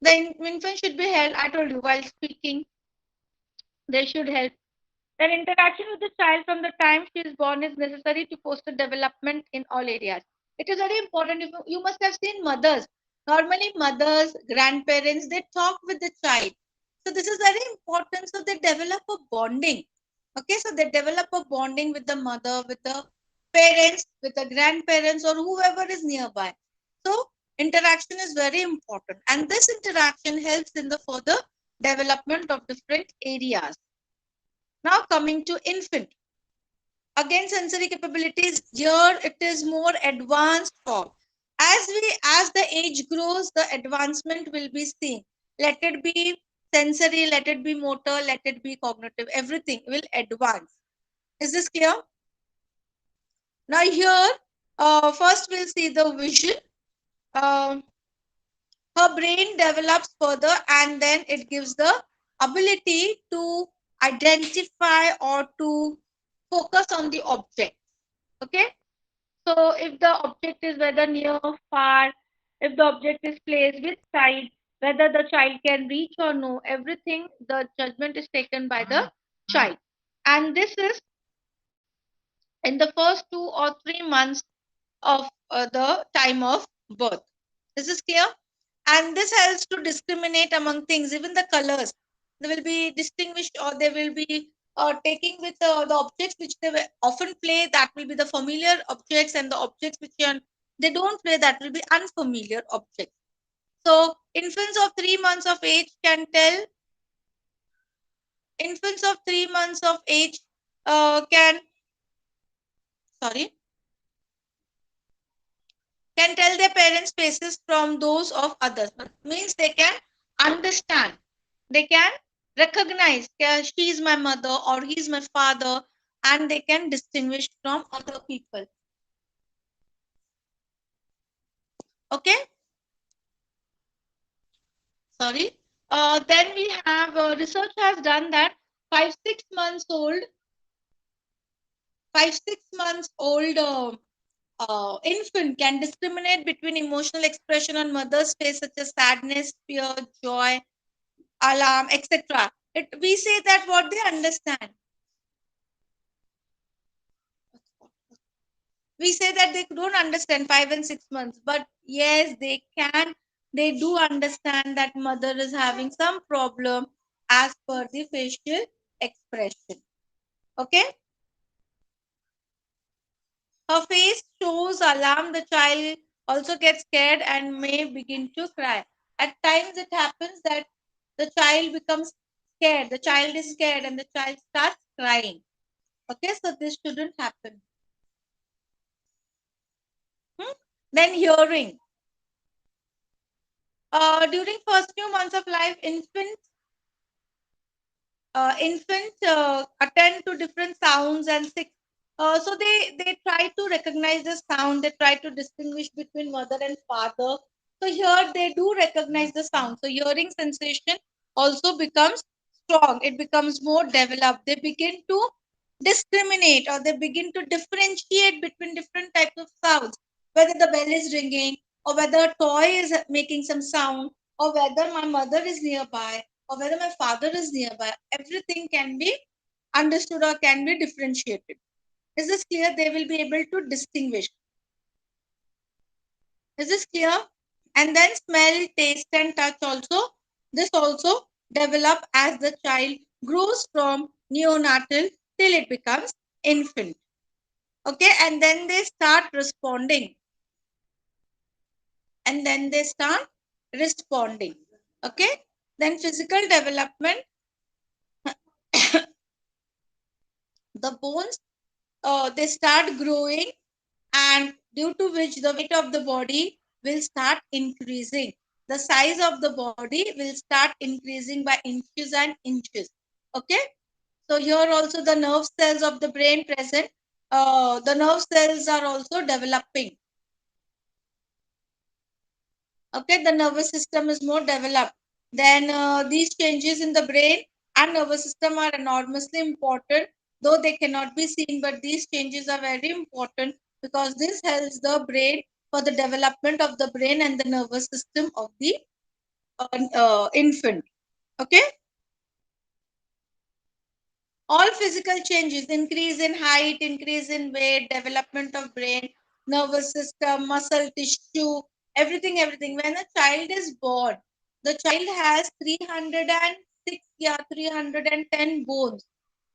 The infant should be held. I told you while speaking, they should help. Then interaction with the child from the time she is born is necessary to foster development in all areas. It is very important. You must have seen mothers. Normally, mothers, grandparents, they talk with the child. So this is very important. So they develop a bonding. Okay, so they develop a bonding with the mother, with the parents, with the grandparents, or whoever is nearby. So interaction is very important, and this interaction helps in the further development of different areas. Now coming to infant. Again, sensory capabilities, here it is more advanced form. As the age grows, the advancement will be seen. Let it be sensory, let it be motor, let it be cognitive, everything will advance. Is this clear? Now here, first we'll see the vision. Her brain develops further and then it gives the ability to identify or to focus on the object. Okay. So if the object is whether near or far, if the object is placed which side, whether the child can reach or no, everything, the judgment is taken by the child. And this is in the first 2 or 3 months of the time of birth. Is this clear? And this helps to discriminate among things, even the colors. They will be distinguished, or they will be taking with the objects which they often play, that will be the familiar objects, and the objects which they don't play, that will be unfamiliar objects. So infants of 3 months of age can tell, infants of 3 months of age can tell their parents' faces from those of others. Means they can understand, they can recognize, she is my mother or he is my father, and they can distinguish from other people. Okay. Sorry. Then we have research has done that 5 6 months old 5 6 months old infant can discriminate between emotional expression on mother's face such as sadness, fear, joy, alarm, etc. We say that what they understand. We say that they don't understand 5 and 6 months, but yes, they can. They do understand that mother is having some problem as per the facial expression. Okay. Her face shows alarm. The child also gets scared and may begin to cry. At times, it happens that the child becomes scared. The child is scared and the child starts crying. Okay, so this shouldn't happen. Then hearing. During first few months of life, infants attend to different sounds and so they try to recognize the sound. They try to distinguish between mother and father. So here they do recognize the sound. So hearing sensation also becomes strong. It becomes more developed. They begin to discriminate or they begin to differentiate between different types of sounds, whether the bell is ringing or whether a toy is making some sound or whether my mother is nearby or whether my father is nearby. Everything can be understood or can be differentiated. Is this clear? They will be able to distinguish. Is this clear? And then smell, taste, and touch also. This also develop as the child grows from neonatal till it becomes infant. Okay, and then they start responding. And then they start responding. Okay, then physical development. The bones they start growing, and due to which the weight of the body will start increasing. The size of the body will start increasing by inches and inches. Okay, so here also the nerve cells of the brain present. The nerve cells are also developing. Okay, the nervous system is more developed. Then these changes in the brain and nervous system are enormously important, though they cannot be seen, but these changes are very important because this helps the brain for the development of the brain and the nervous system of the infant. Okay, all physical changes, increase in height, increase in weight, development of brain, nervous system, muscle tissue, everything. When a child is born, the child has 306, yeah, 310 bones.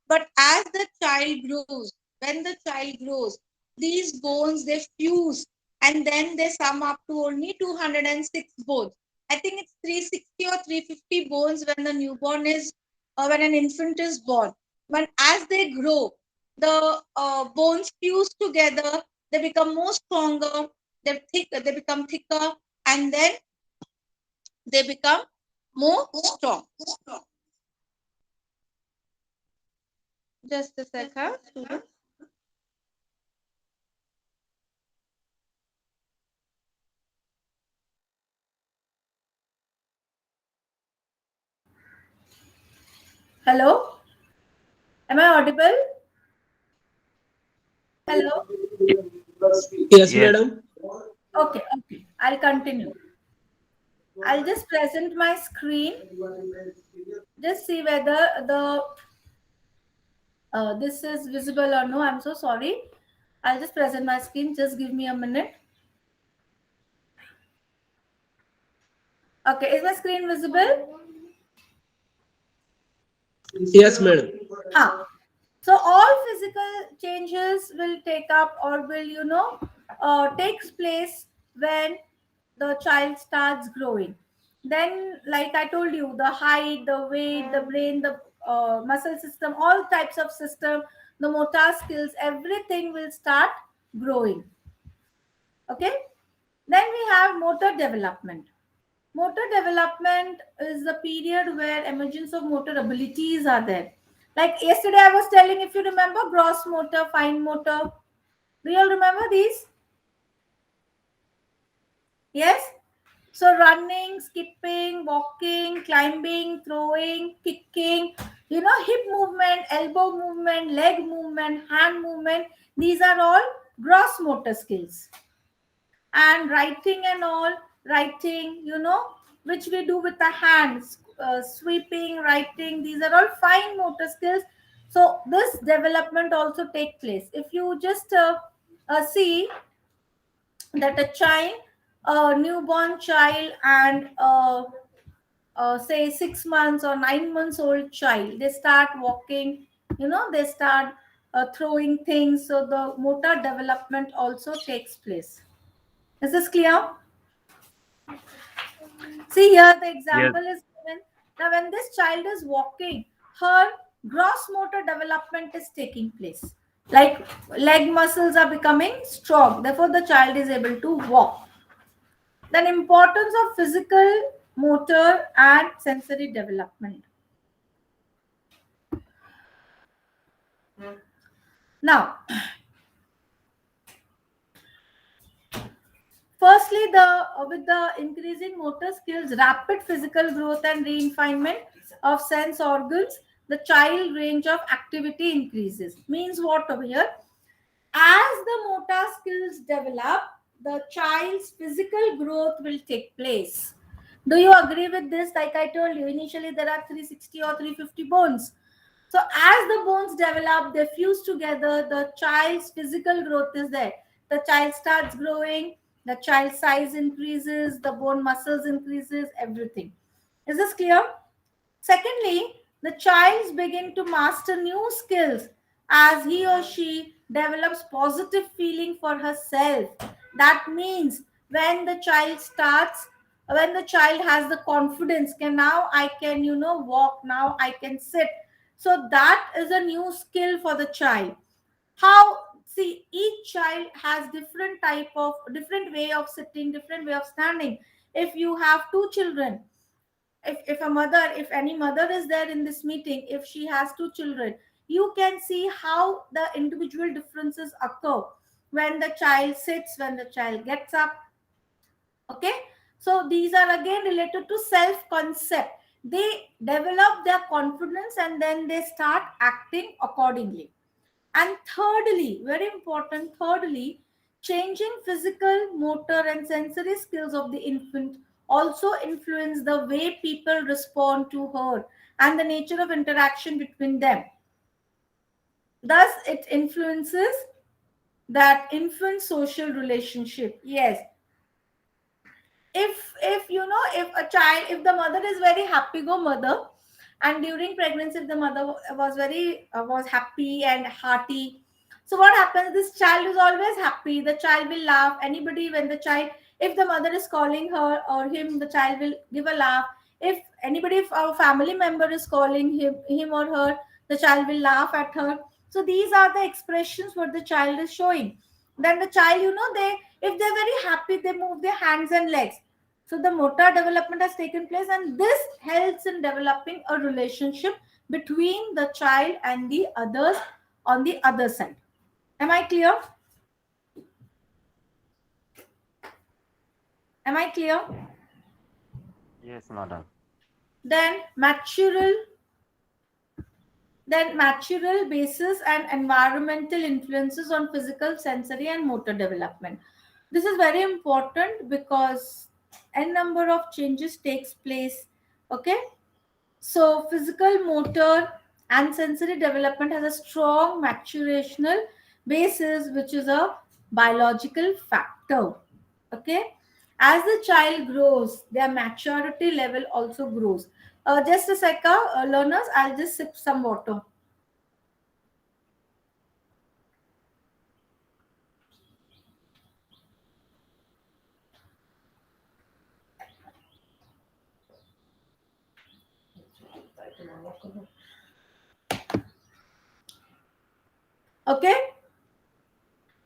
But as the child grows, when the child grows, these bones they fuse and then they sum up to only 206 bones. I think it's 360 or 350 bones when the newborn is, or when an infant is born. But as they grow, the bones fuse together, they become more stronger, they become thicker, and then they become more strong. Just a second, students. Hello? Am I audible? Hello? Yes, Yes. madam. Okay. I'll continue. I'll just present my screen. Just see whether the this is visible or no. I'm so sorry. I'll just present my screen. Just give me a minute. Okay, is my screen visible? Yes, madam. So all physical changes will take up or will takes place when the child starts growing. Then, like I told you, the height, the weight, the brain, the muscle system, all types of system, the motor skills, everything will start growing. Okay. Then we have motor development. Motor development is the period where emergence of motor abilities are there. Like yesterday, I was telling, if you remember, gross motor, fine motor. Do you all remember these? Yes? So running, skipping, walking, climbing, throwing, kicking, hip movement, elbow movement, leg movement, hand movement, these are all gross motor skills. And writing and all, writing, which we do with the hands, sweeping, writing, these are all fine motor skills. So this development also take place. If you just see that a child, a newborn child, and say 6 months or 9 months old child, they start walking, they start throwing things, so the motor development also takes place. Is this clear? See here, the Yes. example is given. Now, when this child is walking, her gross motor development is taking place. Like leg muscles are becoming strong. Therefore, the child is able to walk. Then, importance of physical, motor, and sensory development. Now, firstly, with the increasing motor skills, rapid physical growth and refinement of sense organs, the child range of activity increases. Means what over here? As the motor skills develop, the child's physical growth will take place. Do you agree with this? Like I told you, initially there are 360 or 350 bones. So as the bones develop, they fuse together, the child's physical growth is there. The child starts growing, the child's size increases, the bone muscles increases, everything. Is this clear? Secondly, the child begin to master new skills as he or she develops positive feeling for herself. That means when the child starts, when the child has the confidence, can now I can walk, now I can sit. So that is a new skill for the child. How, see, each child has different way of sitting, different way of standing. If you have two children, if a mother, if any mother is there in this meeting, if she has two children, you can see how the individual differences occur when the child sits, when the child gets up. Okay, so these are again related to self concept. They develop their confidence and then they start acting accordingly. And thirdly, very important, thirdly, changing physical, motor, and sensory skills of the infant also influence the way people respond to her and the nature of interaction between them. Thus, it influences that infant social relationship. Yes, if if a child, if the mother is very happy go mother, and during pregnancy if the mother was very was happy and hearty, so what happens, this child is always happy, the child will laugh. Anybody, when the child, if the mother is calling her or him, the child will give a laugh. If anybody, if our family member is calling him or her, the child will laugh at her. So these are the expressions what the child is showing. Then the child, they, if they're very happy, they move their hands and legs. So the motor development has taken place, and this helps in developing a relationship between the child and the others on the other side. Am I clear? Am I clear? Yes, madam. Then natural basis and environmental influences on physical, sensory, and motor development. This is very important because n number of changes takes place. Okay, so physical, motor, and sensory development has a strong maturational basis, which is a biological factor. Okay, as the child grows, their maturity level also grows. Just a second, learners, I'll just sip some water. Okay,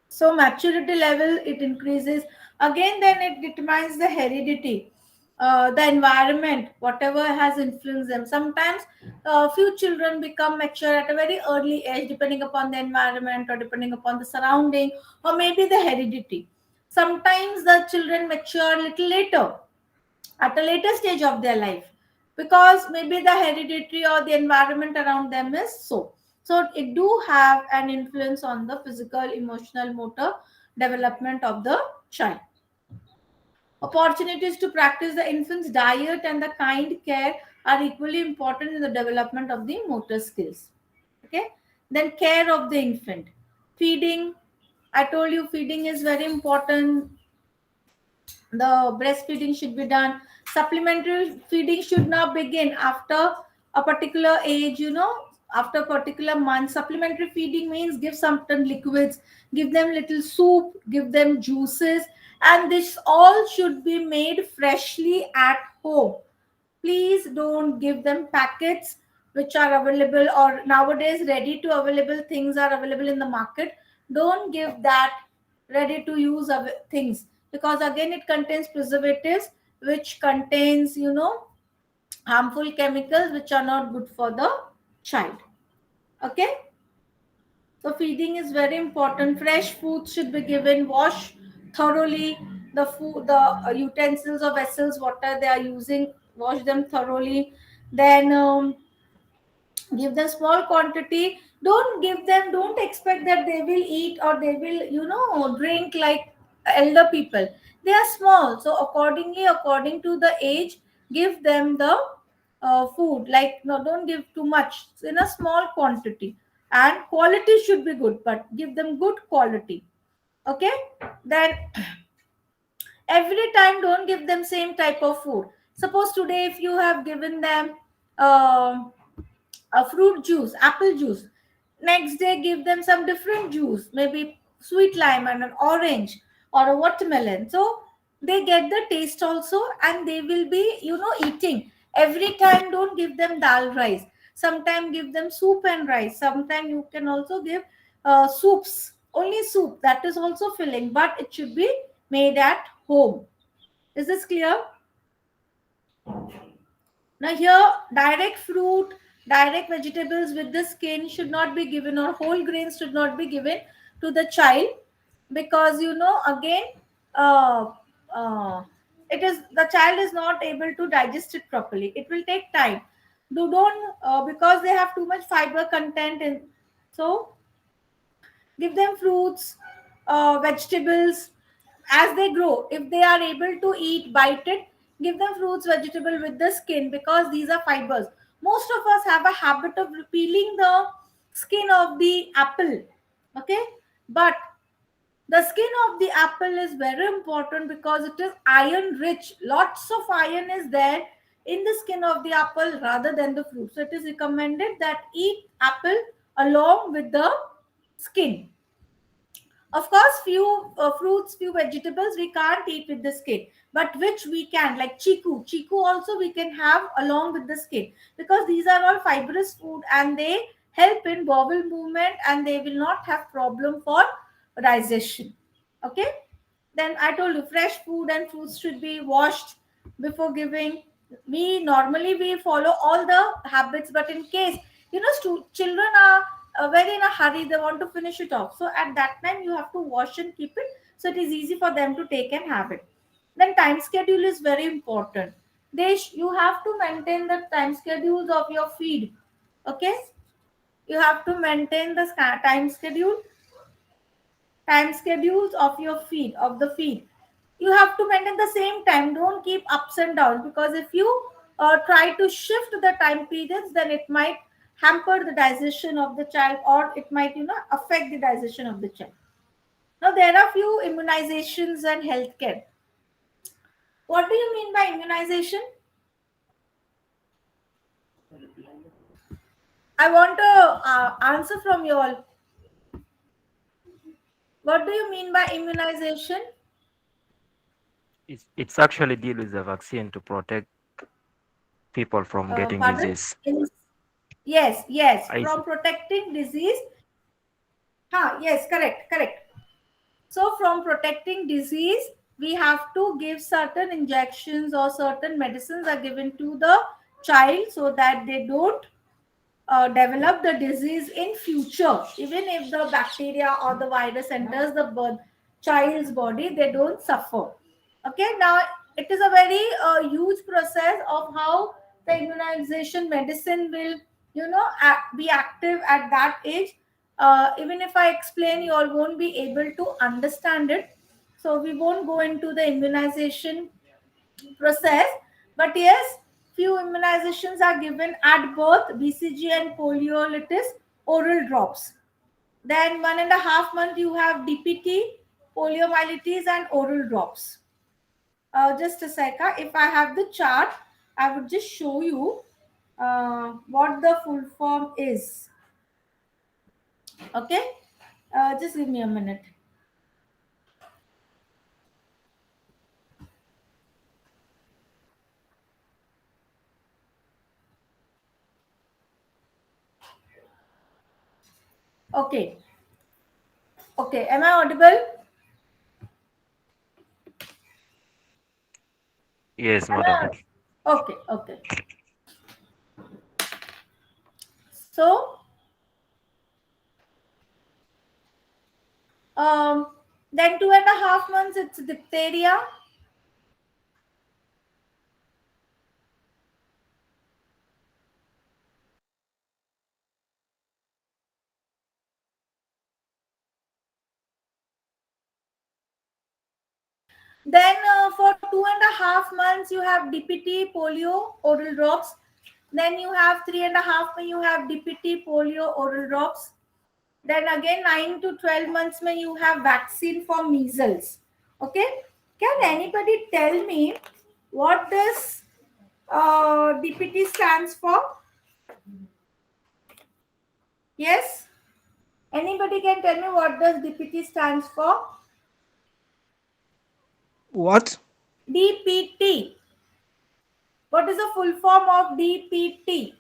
so maturity level, it increases again, then it determines the heredity, the environment, whatever has influenced them. Sometimes few children become mature at a very early age, depending upon the environment or depending upon the surrounding, or maybe the heredity. Sometimes the children mature a little later. at a later stage of their life, because maybe the hereditary or the environment around them is so it do have an influence on the physical, emotional, motor development of the child. Opportunities to practice the infant's diet and the kind care are equally important in the development of the motor skills. Okay. Then care of the infant. Feeding. I told you feeding is very important. The breastfeeding should be done. Supplementary feeding should not begin after a particular age, after a particular month. Supplementary feeding means give certain liquids, give them little soup, give them juices, and this all should be made freshly at home. Please don't give them packets which are available, or nowadays ready to available things are available in the market. Don't give that ready to use things, because again it contains preservatives, which contains harmful chemicals which are not good for the child. Okay. So feeding is very important. Fresh food should be given. Wash thoroughly the food, the utensils or vessels, whatever they are using. Wash them thoroughly. Then give them small quantity. Don't give them. Don't expect that they will eat or they will drink like elder people. They are small, so accordingly, according to the age, give them the food. Like, no, don't give too much. It's in a small quantity, and quality should be good, but give them good quality. Okay. Then every time don't give them same type of food. Suppose today if you have given them um a fruit juice, apple juice, next day give them some different juice, maybe sweet lime and an orange or a watermelon, so they get the taste also, and they will be eating. Every time don't give them dal rice. Sometime give them soup and rice. Sometime you can also give soups, only soup, that is also filling, but it should be made at home. Is this clear? Now here, direct fruit, direct vegetables with the skin should not be given, or whole grains should not be given to the child, because again, uh, uh, it is the child is not able to digest it properly. It will take time. Do don't Because they have too much fiber content in, so give them fruits, vegetables as they grow. If they are able to eat, bite it, give them fruits, vegetable with the skin, because these are fibers. Most of us have a habit of peeling the skin of the apple. Okay. But the skin of the apple is very important because it is iron rich. Lots of iron is there in the skin of the apple rather than the fruit. So it is recommended that eat apple along with the skin. Of course, few fruits, few vegetables we can't eat with the skin, but which we can, like chiku. Chiku also we can have along with the skin, because these are all fibrous food and they help in bowel movement, and they will not have problem for digestion. Okay. Then I told you fresh food and fruits should be washed before giving. We normally we follow all the habits, but in case children are very in a hurry, they want to finish it off, so at that time you have to wash and keep it, so it is easy for them to take and have it. Then time schedule is very important. You have to maintain the time schedules of your feed. Okay. You have to maintain the time schedules of your feed, of the feed. You have to maintain the same time. Don't keep ups and downs, because if you try to shift the time periods, then it might hamper the digestion of the child, or it might affect the digestion of the child. Now there are few immunizations and healthcare. What do you mean by immunization? I want a answer from you all. What do you mean by immunization? It's actually deal with the vaccine to protect people from getting Pardon? disease. Yes, I from protecting disease. Yes, correct. So from protecting disease, we have to give certain injections, or certain medicines are given to the child, so that they don't develop the disease in future. Even if the bacteria or the virus enters the child's body, they don't suffer. Okay. Now it is a very huge process of how the immunization medicine will, be active at that age. Even if I explain, you all won't be able to understand it, so we won't go into the immunization process. But yes, few immunizations are given at birth: BCG and poliolitis, oral drops. Then 1.5 month you have DPT, poliomyelitis, and oral drops. Just a second. If I have the chart, I would just show you what the full form is. Okay, just give me a minute. Okay, okay. Am I audible? Yes, Am madam. I? Okay, okay. So, um, then 2.5 months it's diphtheria. Then for 2.5 months you have DPT, polio, oral drops. Then you have 3.5 months you have DPT, polio, oral drops. Then again 9 to 12 months may you have vaccine for measles. Okay. Can anybody tell me what this DPT stands for? Yes. Anybody can tell me what does DPT stands for? What? DPT. What is the full form of DPT?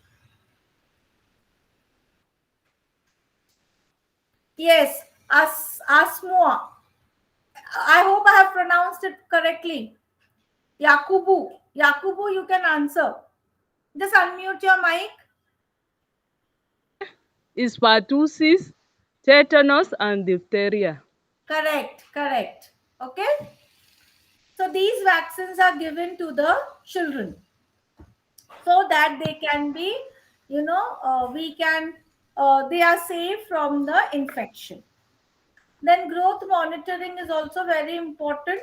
Yes, asthma. I hope I have pronounced it correctly. Yakubu. Yakubu, you can answer. Just unmute your mic. Is pertussis, tetanus, and diphtheria. Correct, correct. Okay. So these vaccines are given to the children so that they can be, they are safe from the infection. Then growth monitoring is also very important.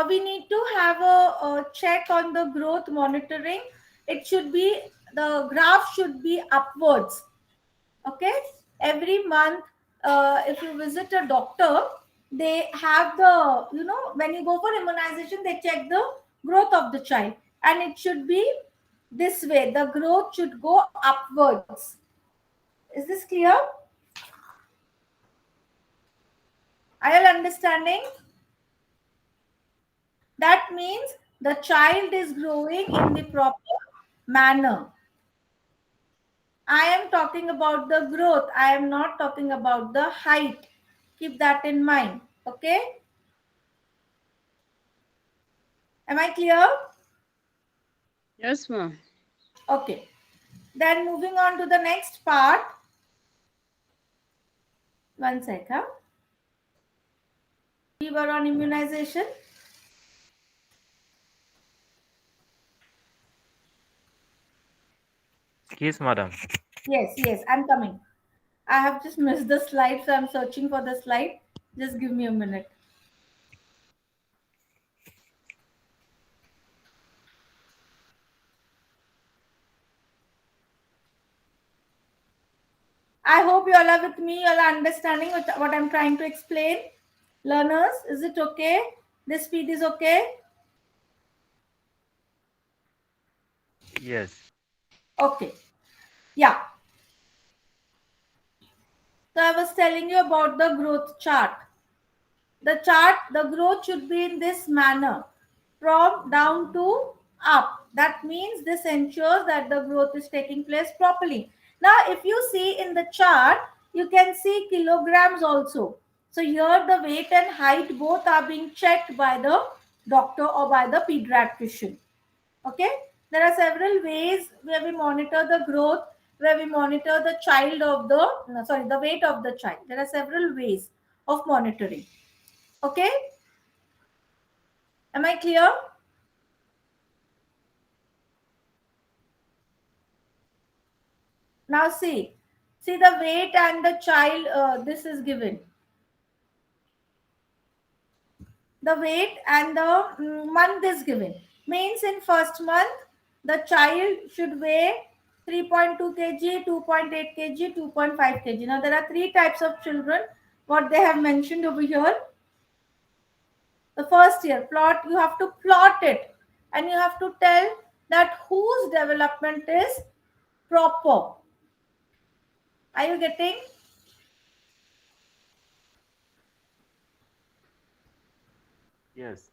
We need to have a check on the growth monitoring. It should be, the graph should be upwards. Okay, every month, if you visit a doctor, they have the, when you go for immunization, they check the growth of the child, and it should be this way. The growth should go upwards. Is this clear? Are you understanding? That means the child is growing in the proper manner. I am talking about the growth. I am not talking about the height. Keep that in mind. Okay? Am I clear? Yes, ma'am. Okay. Then moving on to the next part. One second. We were on immunization. Yes, madam. Yes, yes, I'm coming. I have just missed the slide, so I'm searching for the slide. Just give me a minute. I hope you all are with me. You all are understanding what I'm trying to explain. Learners, is it okay? This speed is okay? Yes. Okay. Yeah. So I was telling you about the growth chart. The growth should be in this manner, from down to up. That means this ensures that the growth is taking place properly. Now, if you see in the chart, you can see kilograms also. So here the weight and height both are being checked by the doctor or by the pediatrician. Okay, there are several ways where we monitor the growth, where we monitor the child of the, no, sorry, the weight of the child. There are several ways of monitoring. Okay. Am I clear? Now see the weight and the child, this is given. The weight and the month is given. Means in first month, the child should weigh 3.2 kg, 2.8 kg, 2.5 kg. Now there are three types of children, what they have mentioned over here. The first year, plot, you have to plot it and you have to tell that whose development is proper. Are you getting? Yes.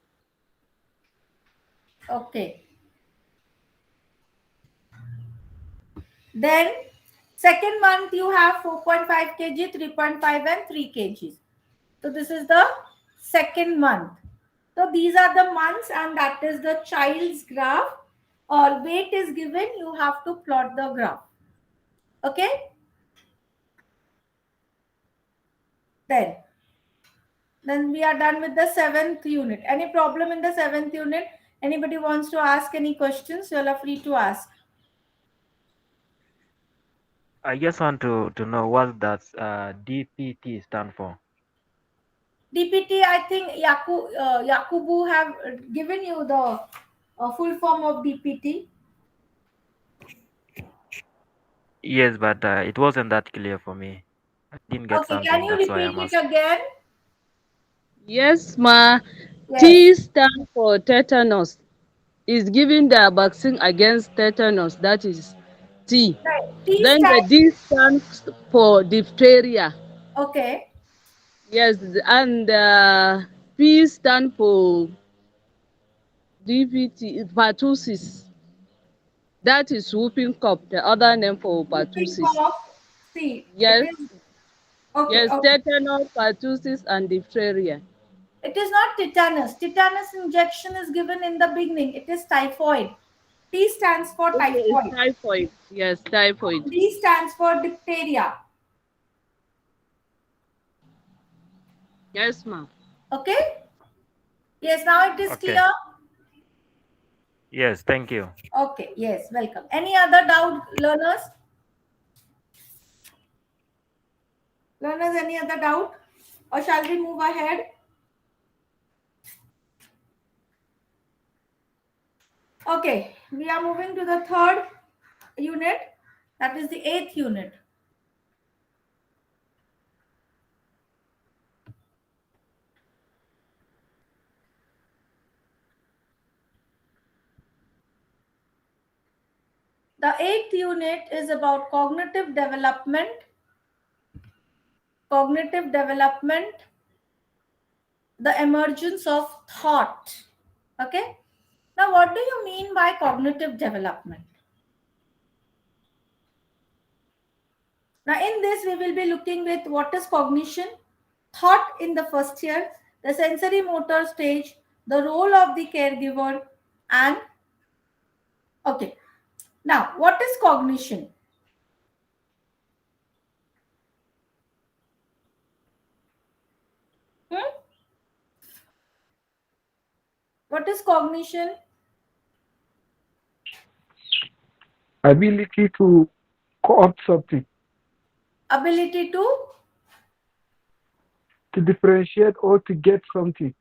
Okay. Then second month you have 4.5 kg, 3.5 and 3 kgs. So this is the second month. So these are the months and that is the child's graph. Or weight is given, you have to plot the graph. Okay. Then we are done with the 7th unit. Any problem in the 7th unit? Anybody wants to ask any questions? You all are free to ask. I just want to know what does DPT stand for. DPT, I think Yakubu have given you the full form of DPT. Yes, but it wasn't that clear for me. I didn't get Okay, can something. you That's why I'm repeat it asking. again? Yes, ma. Yes. T stand for tetanus. Is giving the vaccine against tetanus. That is T. Right. T Then the stand. D stands for diphtheria. Okay. Yes, and P stand for DVT, pertussis. That is whooping cough, the other name for Think pertussis. of. See, it Yes, is okay. yes, Okay. tetanus, pertussis, and diphtheria. It is not tetanus. Tetanus injection is given in the beginning. It is typhoid. T stands for Okay, it's typhoid. typhoid. Yes, typhoid. D stands for diphtheria. Yes, ma'am. Okay. Yes. Now it is Okay. clear. Yes, thank you. Okay. Yes. Welcome. Any other doubt, learners? Learners, any other doubt? Or shall we move ahead? Okay, we are moving to the third unit, that is the 8th unit. The 8th unit is about cognitive development. Cognitive development, the emergence of thought. Okay. Now, what do you mean by cognitive development? Now, in this, we will be looking with what is cognition, thought in the first year, the sensory motor stage, the role of the caregiver, and okay. Now, what is cognition? Hmm? What is cognition? Ability to co-opt something, Ability to differentiate or to get something.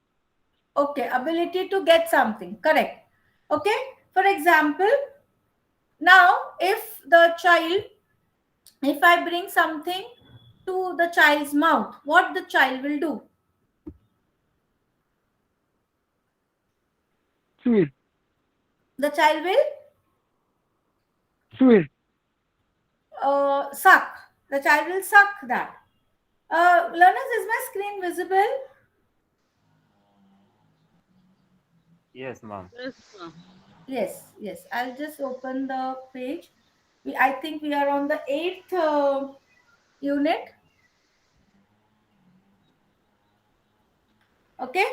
okay, ability to get something. Correct. Okay. For example, now if I bring something to the child's mouth, what the child will do? Swim, The child will swim. suck. The child will suck that. Learners, is my screen visible? Yes, ma'am. Yes, ma'am. Yes, yes. I'll just open the page. I think we are on the 8th unit. Okay.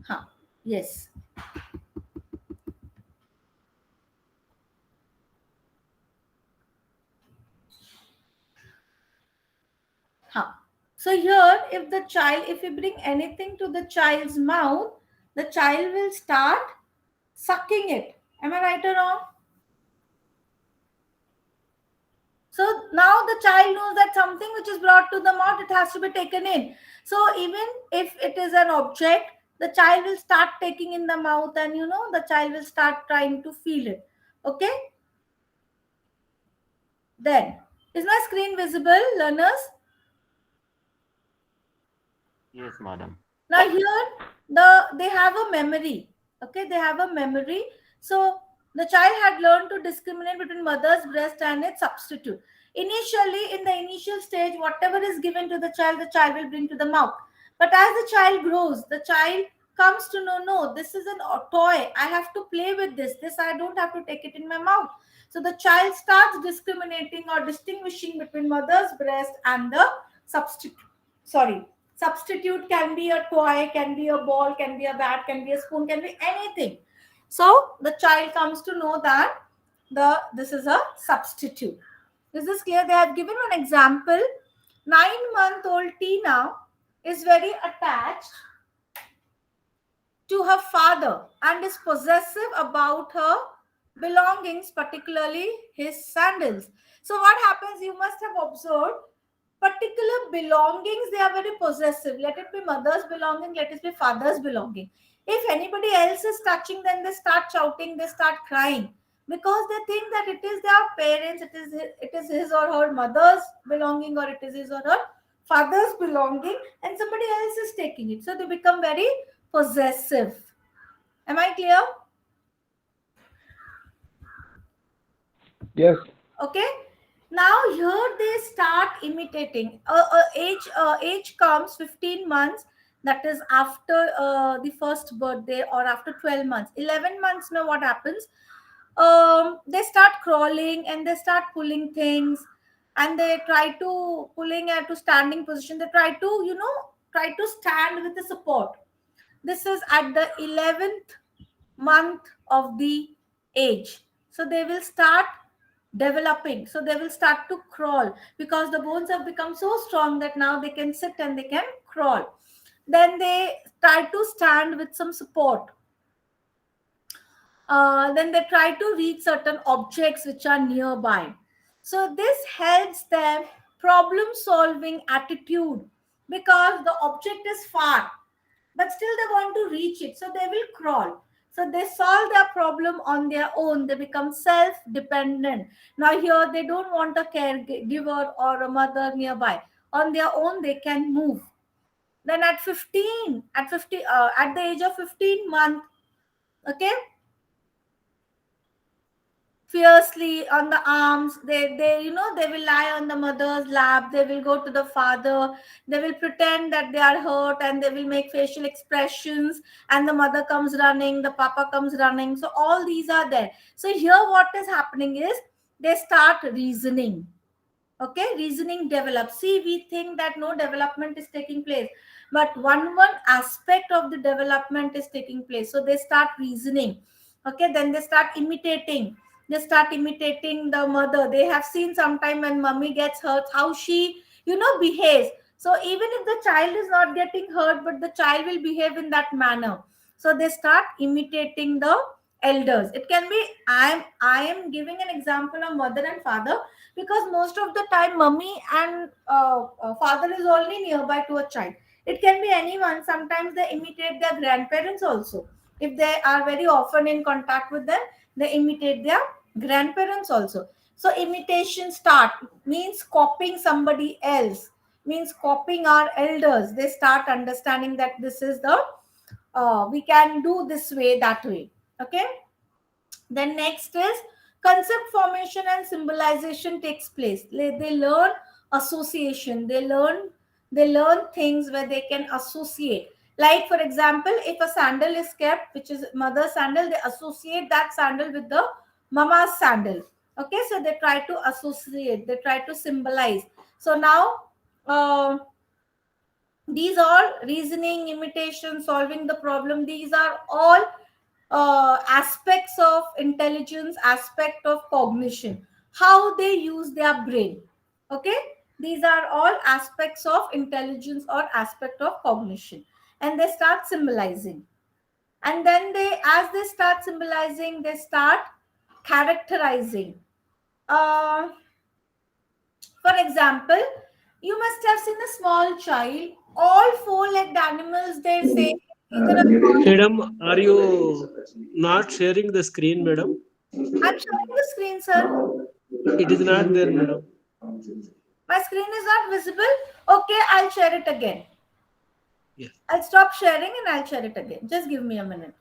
Huh. Yes. Huh. So here, if we bring anything to the child's mouth, the child will start sucking it. Am I right or wrong? So now the child knows that something which is brought to the mouth, it has to be taken in. So even if it is an object, the child will start taking in the mouth, and the child will start trying to feel it. Okay? Then, is my screen visible, learners? Yes, madam. Now here they have a memory. Okay, they have a memory. So the child had learned to discriminate between mother's breast and its substitute. Initially, in the initial stage, whatever is given to the child will bring to the mouth. But as the child grows, the child comes to know, no, this is a toy. I have to play with this. This I don't have to take it in my mouth. So the child starts discriminating or distinguishing between mother's breast and the substitute. Sorry, substitute can be a toy, can be a ball, can be a bat, can be a spoon, can be anything. So the child comes to know that this is a substitute. Is this clear? They have given one example. 9-month-old Tina is very attached to her father and is possessive about her belongings, particularly his sandals. So what happens, you must have observed, particular belongings, they are very possessive. Let it be mother's belonging, let it be father's belonging. If anybody else is touching, then they start shouting, they start crying, because they think that it is their parents, it is his or her mother's belonging, or it is his or her father's belonging, and somebody else is taking it. So they become very possessive. Am I clear? Yes. Okay. Now here they start imitating. Age comes 15 months. That is after the first birthday, or after 12 months. 11 months now what happens? They start crawling and they start pulling things, and they try to pulling to standing position. They try to stand with the support. This is at the 11th month of the age. So they will start developing. So they will start to crawl, because the bones have become so strong that now they can sit and they can crawl. Then they try to stand with some support. Then they try to reach certain objects which are nearby. So this helps them problem solving attitude, because the object is far, but still they want to reach it, so they will crawl. So they solve their problem on their own. They become self dependent. Now here they don't want a caregiver or a mother nearby. On their own they can move. Then at 15 at 50 at the age of 15 month, okay, fiercely on the arms, they will lie on the mother's lap, they will go to the father, they will pretend that they are hurt, and they will make facial expressions, and the mother comes running, the papa comes running. So all these are there. So here what is happening is they start reasoning. Okay, reasoning develops. See, we think that no development is taking place, but one aspect of the development is taking place. So they start reasoning. Okay, then they start imitating. They start imitating the mother. They have seen sometime when mommy gets hurt, how she behaves. So even if the child is not getting hurt, but the child will behave in that manner. So they start imitating the elders. It can be, I am giving an example of mother and father, because most of the time mummy and father is only nearby to a child. It can be anyone. Sometimes they imitate their grandparents also. If they are very often in contact with them, they imitate their grandparents also. So imitation start means copying somebody else, means copying our elders. They start understanding that this is the we can do this way, that way. Okay. Then next is concept formation and symbolization takes place. They learn association. They learn things where they can associate. Like for example, if a sandal is kept, which is mother's sandal, they associate that sandal with the mama's sandal. Okay, so they try to associate. They try to symbolize. So now These are reasoning, imitation, solving the problem. These are all aspects of intelligence, aspect of cognition, how they use their brain. Okay, these are all aspects of intelligence or aspect of cognition, and they start symbolizing. And then as they start symbolizing, they start characterizing. Uh, for example, you must have seen a small child. All four-legged animals, they say either a cow. Madam, are you not sharing the screen, madam? I'm showing the screen, sir. It is not there, madam. My screen is not visible. Okay, I'll share it again. Yes. I'll stop sharing and I'll share it again. Just give me a minute.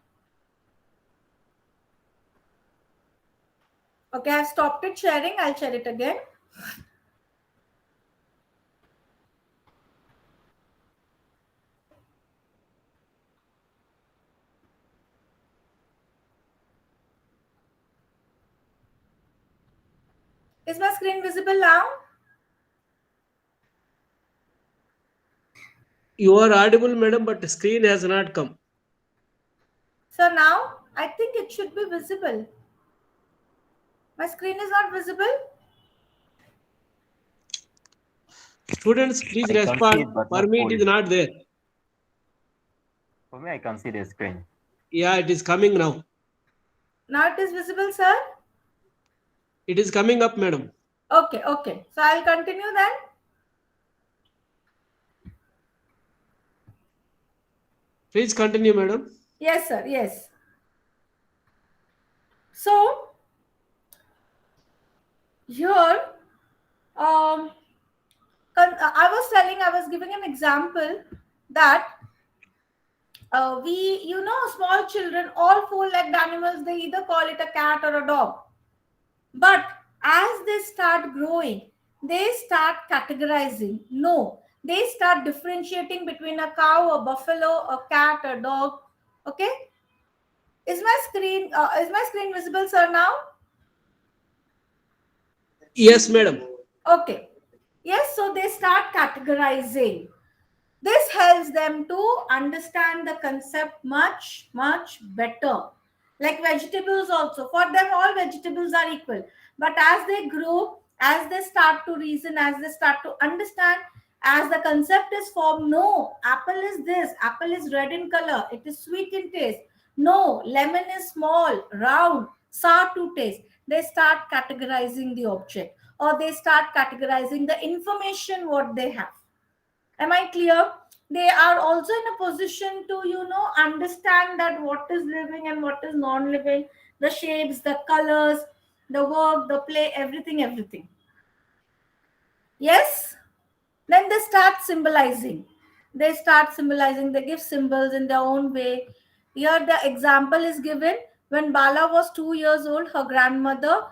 Okay, I've stopped it sharing. I'll share it again. Is my screen visible now? You are audible, madam, but the screen has not come. So now I think it should be visible. My screen is not visible. Students, please I can see respond. it, but For not me, it fully. is not there. For me, I can see the screen. Yeah, it is coming now. Now it is visible, sir. It is coming up, madam. Okay, okay. So I'll continue then. Please continue, madam. Yes, sir. Yes. So here, I was giving an example that small children, all four-legged animals, they either call it a cat or a dog. But as they start growing, they start categorizing. No, they start differentiating between a cow, a buffalo, a cat, a dog. Okay, is my screen visible, sir, now? Yes, madam. Okay. Yes, so they start categorizing. This helps them to understand the concept much, much better. Like vegetables also. For them, all vegetables are equal. But as they grow, as they start to reason, as they start to understand, as the concept is formed, no, apple is this, apple is red in color, it is sweet in taste. No, lemon is small, round, sour to taste. They start categorizing the object, or they start categorizing the information what they have. Am I clear? They are also in a position to understand that what is living and what is non-living, the shapes, the colors, the work, the play, everything. Yes. Then they start symbolizing. They give symbols in their own way. Here the example is given. When Bala was 2 years old, her grandmother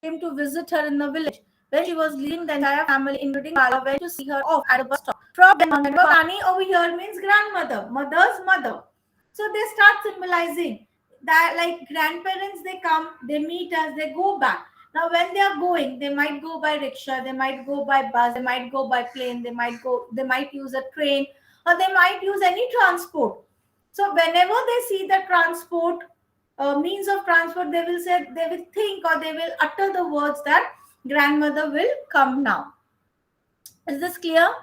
came to visit her in the village. When she was leaving, the entire family, including Bala, went to see her off at a bus stop. From then on, Granny over here means grandmother, mother's mother. So they start symbolizing that, like grandparents, they come, they meet us, they go back. Now, when they are going, they might go by rickshaw, they might go by bus, they might go by plane, they might use a train, or they might use any transport. So whenever they see the transport, means of transport, they will think, or they will utter the words that grandmother will come now. Is this clear?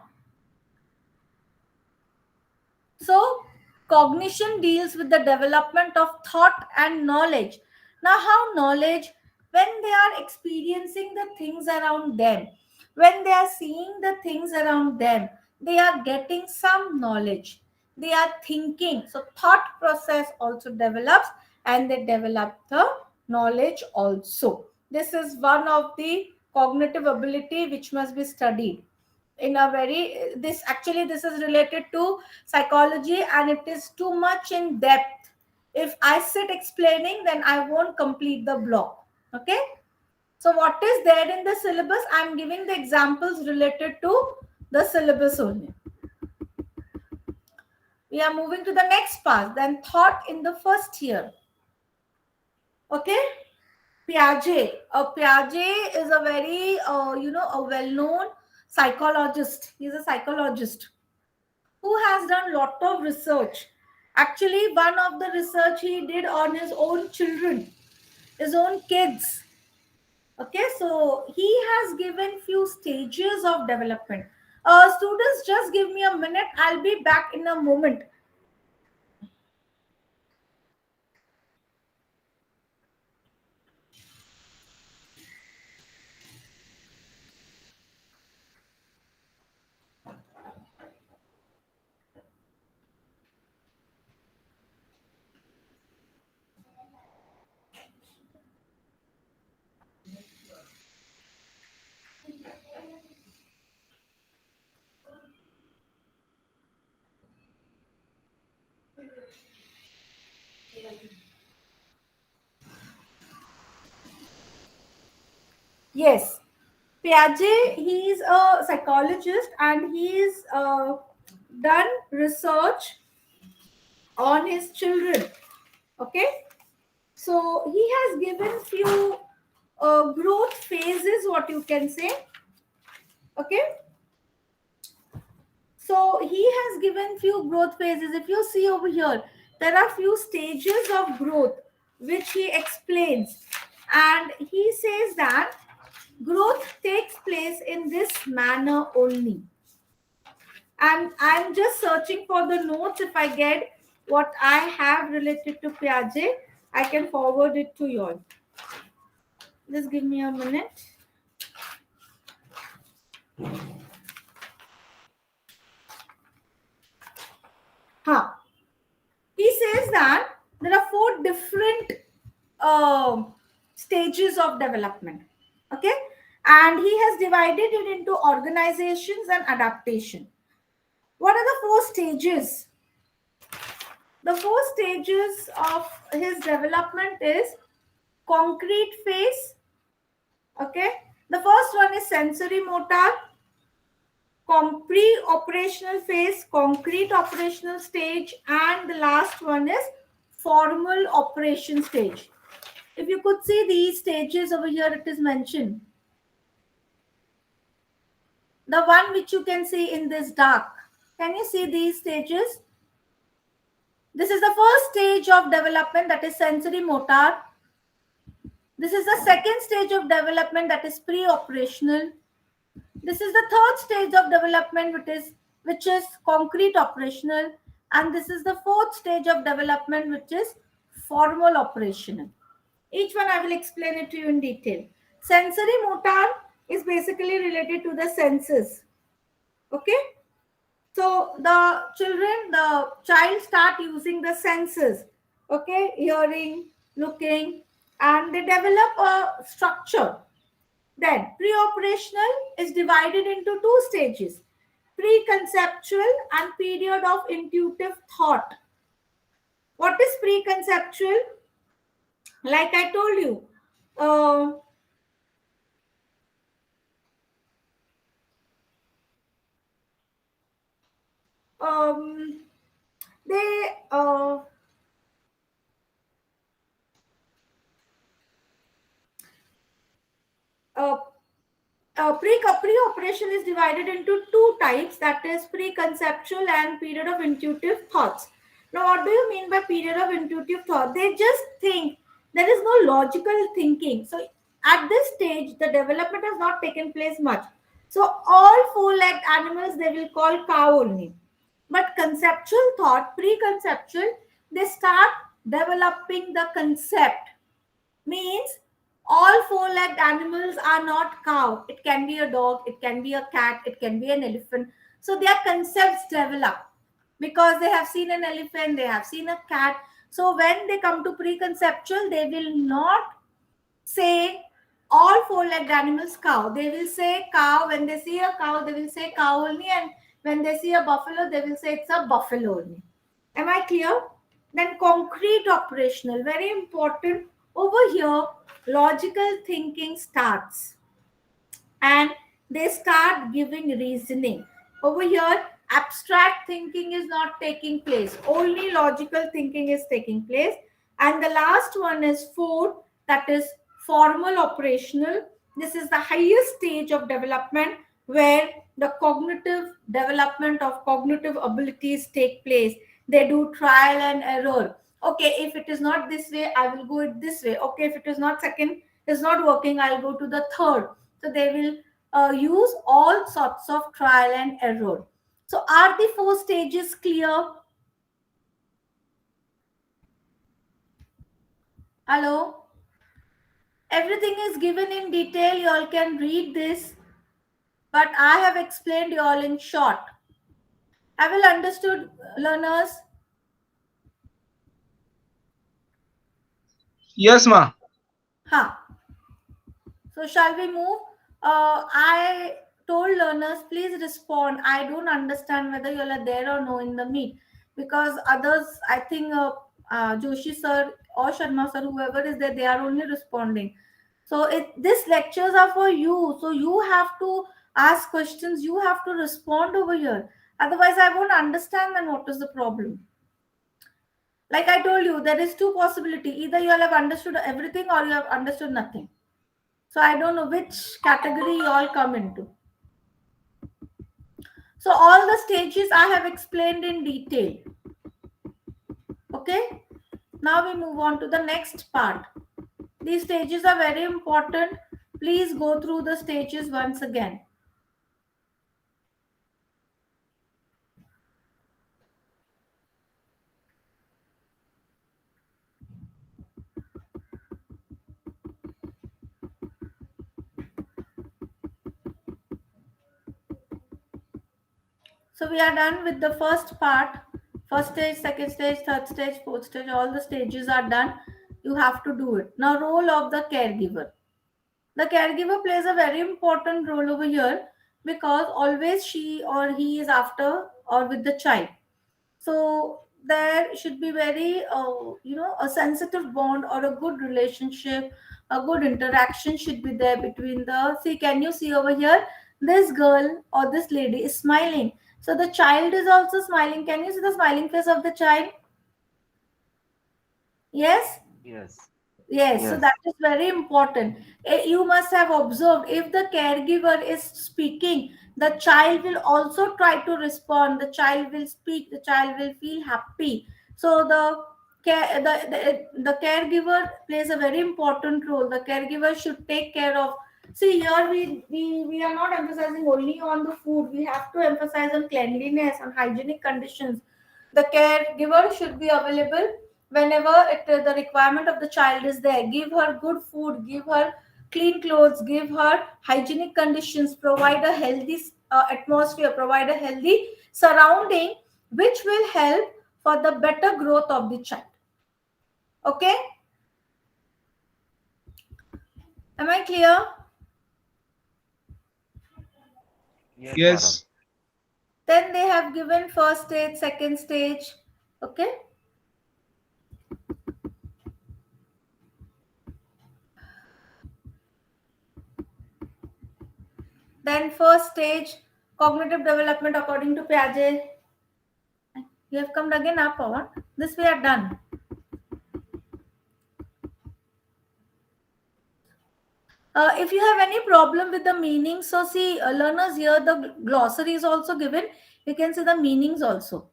So cognition deals with the development of thought and knowledge. Now, how knowledge? When they are experiencing the things around them, when they are seeing the things around them, they are getting some knowledge. They are thinking. So thought process also develops, and they develop the knowledge also. This is one of the cognitive ability which must be studied in a very, this is related to psychology, and it is too much in depth. If I sit explaining, then I won't complete the block. Okay, so what is there in the syllabus? I'm giving the examples related to the syllabus only. We are moving to the next part, then thought in the first year. Okay, Piaget. Piaget is a very, a well-known psychologist. He's a psychologist who has done lot of research. Actually, one of the research he did on his own children, his own kids. Okay, so he has given few stages of development. Students, just give me a minute. I'll be back in a moment. Yes, Piaget, he's a psychologist and he's done research on his children. Okay, so he has given few growth phases, what you can say. Okay, so he has given few growth phases. If you see over here, there are few stages of growth which he explains, and he says that growth takes place in this manner only. And I'm just searching for the notes. If I get what I have related to Piaget, I can forward it to you all. Just give me a minute. He says that there are 4 different stages of development. Okay, and he has divided it into organizations and adaptation. What are the 4 stages? The 4 stages of his development is concrete phase. Okay, the first one is sensory motor, pre-operational phase, concrete operational stage, and the last one is formal operation stage. If you could see these stages over here, it is mentioned. The one which you can see in this dark. Can you see these stages? This is the first stage of development, that is sensory motor. This is the second stage of development, that is pre-operational. This is the third stage of development, which is concrete operational. And this is the fourth stage of development, which is formal operational. Each one I will explain it to you in detail. Sensory motor is basically related to the senses. Okay? So the child start using the senses. Okay? Hearing, looking, and they develop a structure. Then pre-operational is divided into 2 stages, pre-conceptual and period of intuitive thought. What is pre-conceptual? Like I told you, they pre-operation is divided into 2 types, that is pre-conceptual and period of intuitive thoughts. Now, what do you mean by period of intuitive thought? They just think. There is no logical thinking. So, at this stage, the development has not taken place much. So, all 4-legged animals they will call cow only. But conceptual thought, pre-conceptual, they start developing the concept. Means all 4-legged animals are not cow. It can be a dog, it can be a cat, it can be an elephant. So their concepts develop because they have seen an elephant, they have seen a cat. So when they come to pre-conceptual, they will not say all 4-legged animals cow. They will say cow. When they see a cow, they will say cow only. And when they see a buffalo, they will say it's a buffalo only. Am I clear? Then concrete operational, very important. Over here, logical thinking starts and they start giving reasoning. Over here, abstract thinking is not taking place. Only logical thinking is taking place. And the last one is 4, that is formal operational. This is the highest stage of development where the cognitive development of cognitive abilities take place. They do trial and error. Okay, if it is not this way, I will go it this way. Okay, if it is not second, is not working, I'll go to the third. So they will use all sorts of trial and error. So are the four stages clear? Hello? Everything is given in detail. You all can read this, but I have explained you all in short. Have you understood, learners? Yes, ma. Huh. So shall we move? I told learners, please respond. I don't understand whether you all are there or no in the meet, because others, I think Joshi sir or Sharma sir, whoever is there, they are only responding. So these lectures are for you. So you have to ask questions. You have to respond over here. Otherwise, I won't understand then what is the problem. Like I told you, there is two possibility. Either you all have understood everything or you have understood nothing. So I don't know which category you all come into. So all the stages I have explained in detail. Okay. Now we move on to the next part. These stages are very important. Please go through the stages once again. So we are done with the first part. First stage, second stage, third stage, fourth stage, all the stages are done. You have to do it. Now, role of the caregiver. The caregiver plays a very important role over here because always she or he is after or with the child. So there should be very, a sensitive bond or a good relationship, a good interaction should be there between the. See, can you see over here? This girl or this lady is smiling. So the child is also smiling. Can you see the smiling face of the child? Yes. Yes. Yes, so Yes. that is very important. You must have observed if the caregiver is speaking, the child will also try to respond. The child will speak. The child will feel happy. So the caregiver plays a very important role. The caregiver should take care of. See here, we are not emphasizing only on the food. We have to emphasize on cleanliness, on hygienic conditions. The caregiver should be available whenever the requirement of the child is there. Give her good food, give her clean clothes, give her hygienic conditions, provide a healthy atmosphere, provide a healthy surrounding, which will help for the better growth of the child. Okay, am I clear? Yes, madam. Yes. Then they have given first stage, second stage. Okay, then first stage, cognitive development according to Piaget. You have come again up on this. We are done. If you have any problem with the meaning, so see, learners, here the glossary is also given. You can see the meanings also.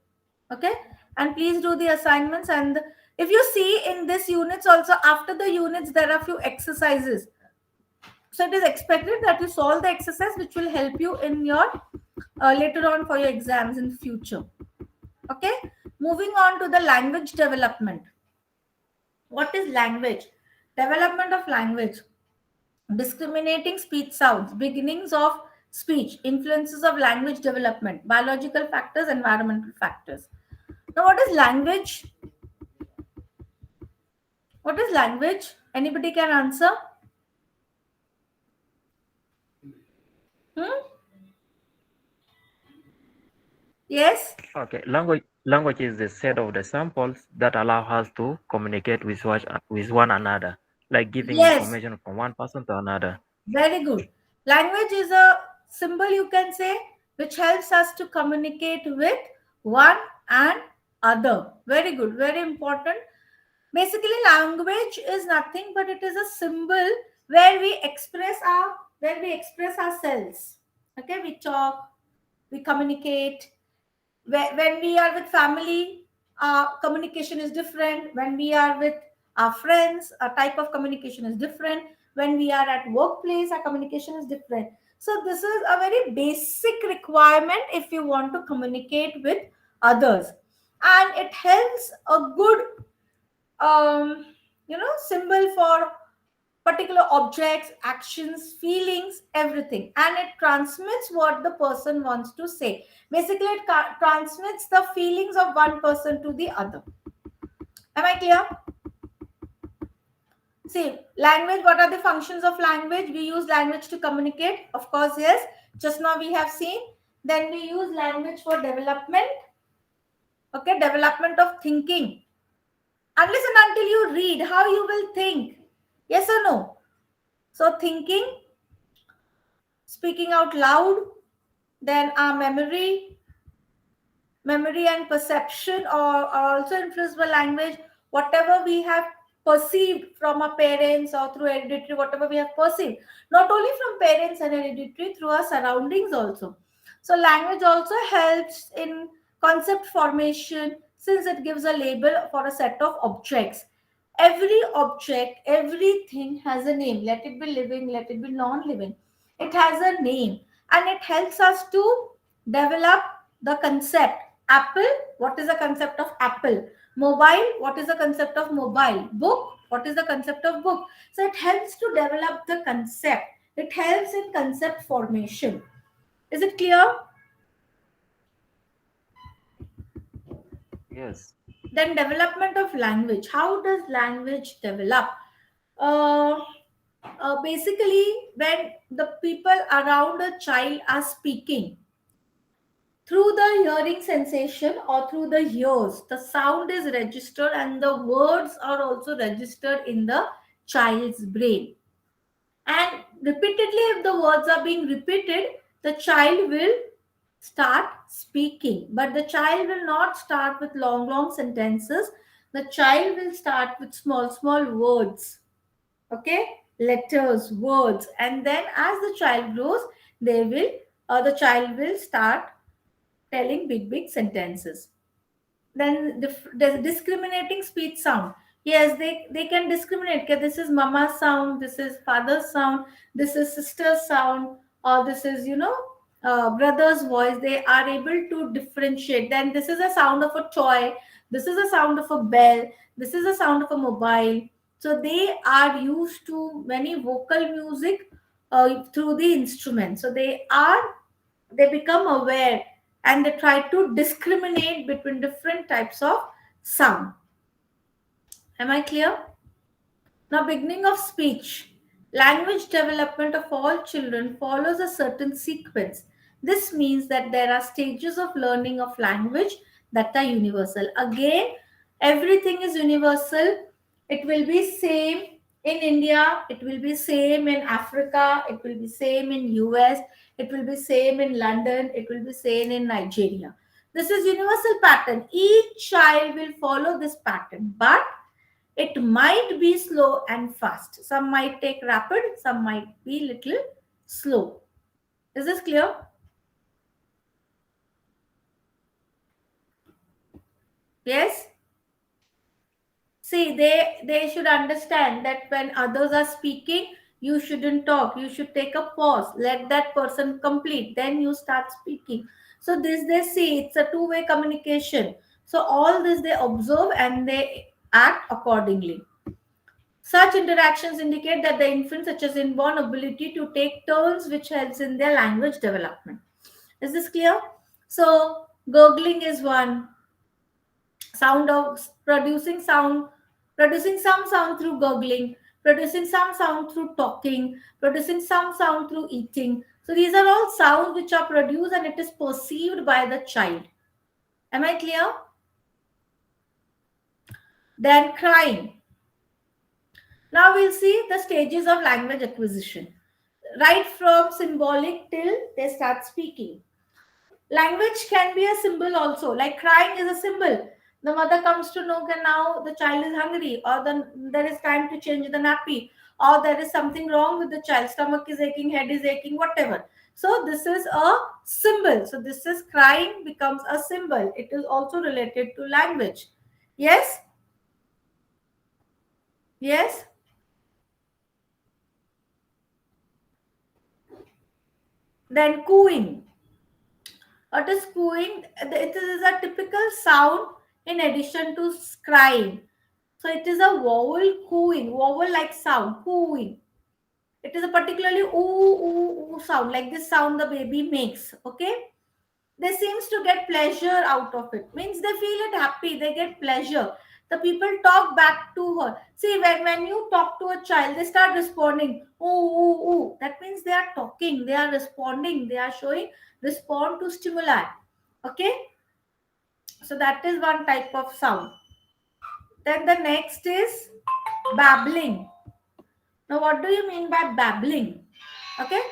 Okay, and please do the assignments. And if you see in this units also, after the units there are few exercises. So it is expected that you solve the exercise, which will help you in your later on for your exams in future. Okay, moving on to the language development. What is language? Development of language. Discriminating speech sounds, beginnings of speech, influences of language development, biological factors, environmental factors. Now, what is language? What is language? Anybody can answer? Hmm? Yes? Okay. Language is the set of the samples that allow us to communicate with one another, like giving Yes. information from one person to another. Very good. Language is a symbol, you can say, which helps us to communicate with one and other. Very good. Very important. Basically, language is nothing but it is a symbol where we express ourselves. Okay, we talk, we communicate. When we are with family, communication is different. When we are with our friends, a type of communication is different. When we are at workplace, our communication is different. So this is a very basic requirement if you want to communicate with others, and it helps a good symbol for particular objects, actions, feelings, everything, and it transmits what the person wants to say. Basically, it transmits the feelings of one person to the other. Am I clear? See, language, what are the functions of language? We use language to communicate, of course, yes. Just now we have seen. Then we use language for development. Okay, development of thinking. Unless and until you read, how you will think? Yes or no? So thinking, speaking out loud, then our memory and perception are also influenced by language. Whatever we have perceived from our parents or through hereditary, whatever we have perceived, not only from parents and hereditary, through our surroundings also. So language also helps in concept formation, since it gives a label for a set of objects. Every object, everything has a name. Let it be living, let it be non-living, it has a name, and it helps us to develop the concept. Apple, what is the concept of apple? Mobile, what is the concept of mobile? Book, what is the concept of book? So it helps to develop the concept. It helps in concept formation. Is it clear? Yes. Then development of language. How does language develop? Uh, Basically, when the people around a child are speaking, through the hearing sensation or through the ears, the sound is registered and the words are also registered in the child's brain. And repeatedly, if the words are being repeated, the child will start speaking. But the child will not start with long, long sentences. The child will start with small, small words. Okay, letters, words, and then as the child grows, the child will start telling big, big sentences. Then the discriminating speech sound. Yes, they can discriminate. Okay, this is mama's sound, this is father's sound, this is sister's sound, or this is, brother's voice. They are able to differentiate. Then this is a sound of a toy, this is a sound of a bell, this is a sound of a mobile. So they are used to many vocal music through the instrument. So they become aware, and they try to discriminate between different types of sound. Am I clear? Now, beginning of speech. Language development of all children follows a certain sequence. This means that there are stages of learning of language that are universal. Again, everything is universal. It will be same in India, it will be same in Africa, it will be same in US, it will be same in London, it will be same in Nigeria. This is universal pattern. Each child will follow this pattern, but it might be slow and fast. Some might take rapid, some might be little slow. Is this clear? Yes? See, they should understand that when others are speaking, you shouldn't talk. You should take a pause. Let that person complete. Then you start speaking. So this they see, it's a two-way communication. So all this they observe and they act accordingly. Such interactions indicate that the infant such as inborn ability to take turns, which helps in their language development. Is this clear? So gurgling is one. Sound of producing some sound through gurgling, producing some sound through talking, producing some sound through eating. So these are all sounds which are produced and it is perceived by the child. Am I clear? Then crying. Now we'll see the stages of language acquisition, right from symbolic till they start speaking. Language can be a symbol also, like crying is a symbol. The mother comes to know that now the child is hungry, or there is time to change the nappy, or there is something wrong with the child, stomach is aching, head is aching, whatever. So this is a symbol. So this is crying becomes a symbol. It is also related to language. Yes? Yes? Then cooing. What is cooing? It is a typical sound in addition to crying. So it is a vowel cooing, vowel like sound, cooing. It is a particularly ooh sound, like this sound the baby makes. Okay, they seems to get pleasure out of it. Means they feel it happy, they get pleasure. The people talk back to her. See, when you talk to a child, they start responding ooh. That means they are talking, they are responding, they are showing respond to stimuli. Okay, so that is one type of sound. Then the next is babbling. Now, what do you mean by babbling? Okay,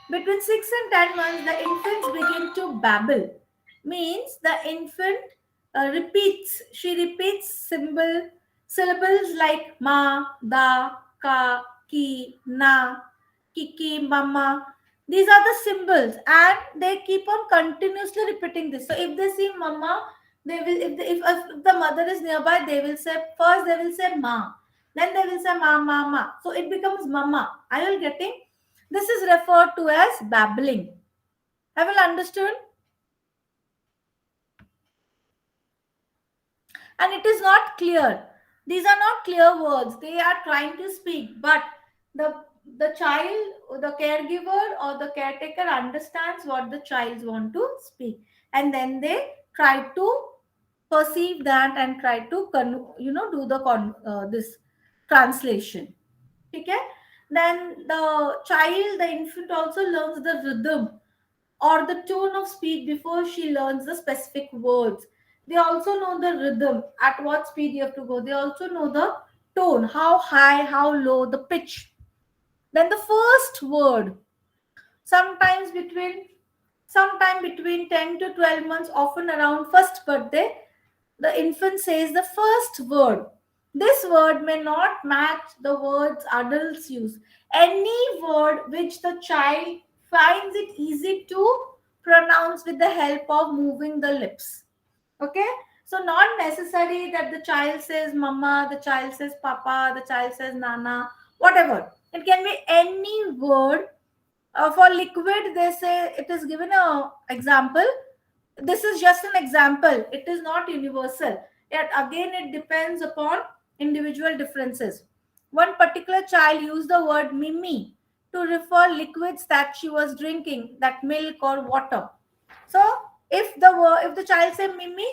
between 6 and 10 months, the infants begin to babble. Means the infant she repeats syllables like ma, da, ka, ki, na, kiki, mama. These are the symbols, and they keep on continuously repeating this. So if they see mama, they will, if the mother is nearby, they will say, first they will say ma, then they will say ma. So it becomes mama. Are you getting? This is referred to as babbling. Have you understood? And it is not clear. These are not clear words. They are trying to speak, but the child, the caregiver or the caretaker understands what the child want to speak, and then they try to perceive that and try to do this translation. Okay. Then the infant also learns the rhythm or the tone of speech before she learns the specific words. They also know the rhythm, at what speed you have to go. They also know the tone, how high, how low, the pitch. Then the first word, sometimes between sometime between 10 to 12 months, often around first birthday, the infant says the first word. This word may not match the words adults use. Any word which the child finds it easy to pronounce with the help of moving the lips. Okay? So, not necessary that the child says mama, the child says papa, the child says nana, whatever. It can be any word. For liquid, they say it is given a example. This is just an example, it is not universal. Yet again, it depends upon individual differences. One particular child used the word mimi to refer liquids that she was drinking, that milk or water. So if the child say mimi,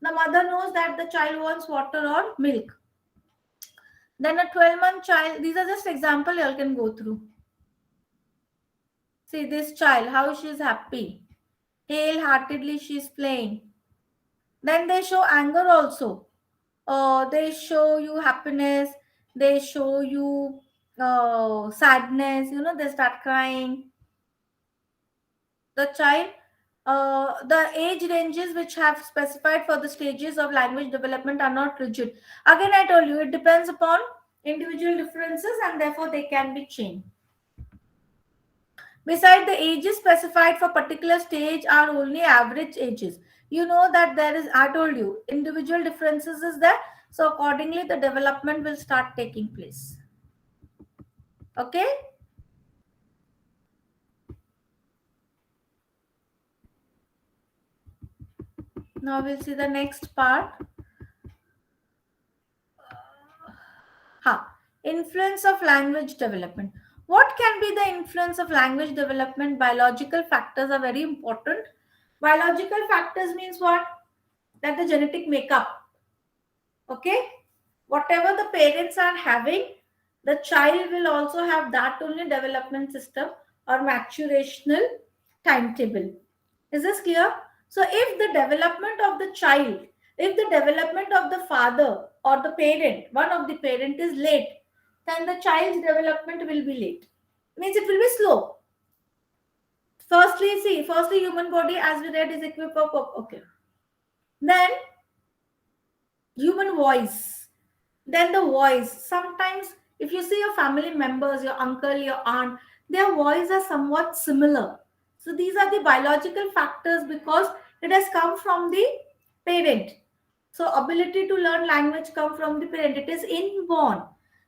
the mother knows that the child wants water or milk. Then a 12-month child, these are just example you all can go through. See this child, how she is happy, wholeheartedly she is playing. Then they show anger also. They show you happiness, they show you sadness, they start crying. The child, the age ranges which have specified for the stages of language development are not rigid. Again, I told you, it depends upon individual differences and therefore they can be changed. Besides, the ages specified for particular stage are only average ages. You know that there is, I told you, individual differences is there. So accordingly, the development will start taking place. Okay? Now we'll see the next part. Influence of language development. What can be the influence of language development? Biological factors are very important. Biological factors means what? That the genetic makeup. Okay? Whatever the parents are having, the child will also have that only development system or maturational timetable. Is this clear? So if the development of the child, if the development of the father or the parent, one of the parent is late, then the child's development will be late. Means it will be slow. Firstly, human body, as we read, is equipped for okay. Then human voice. Then the voice. Sometimes, if you see your family members, your uncle, your aunt, their voice are somewhat similar. So these are the biological factors because it has come from the parent. So ability to learn language come from the parent. It is inborn.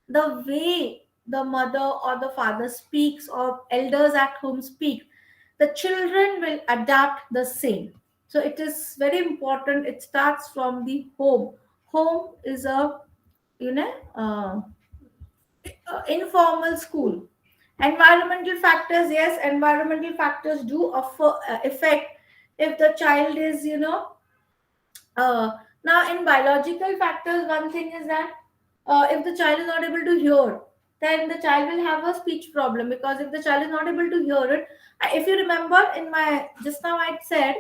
The way the mother or the father speaks or elders at home speak, the children will adapt the same. So it is very important. It starts from the home. Home is a you know informal school. Environmental factors, yes, environmental factors do affect if the child is now in biological factors. One thing is that if the child is not able to hear, then the child will have a speech problem, because if the child is not able to hear it, if you remember in my just now I said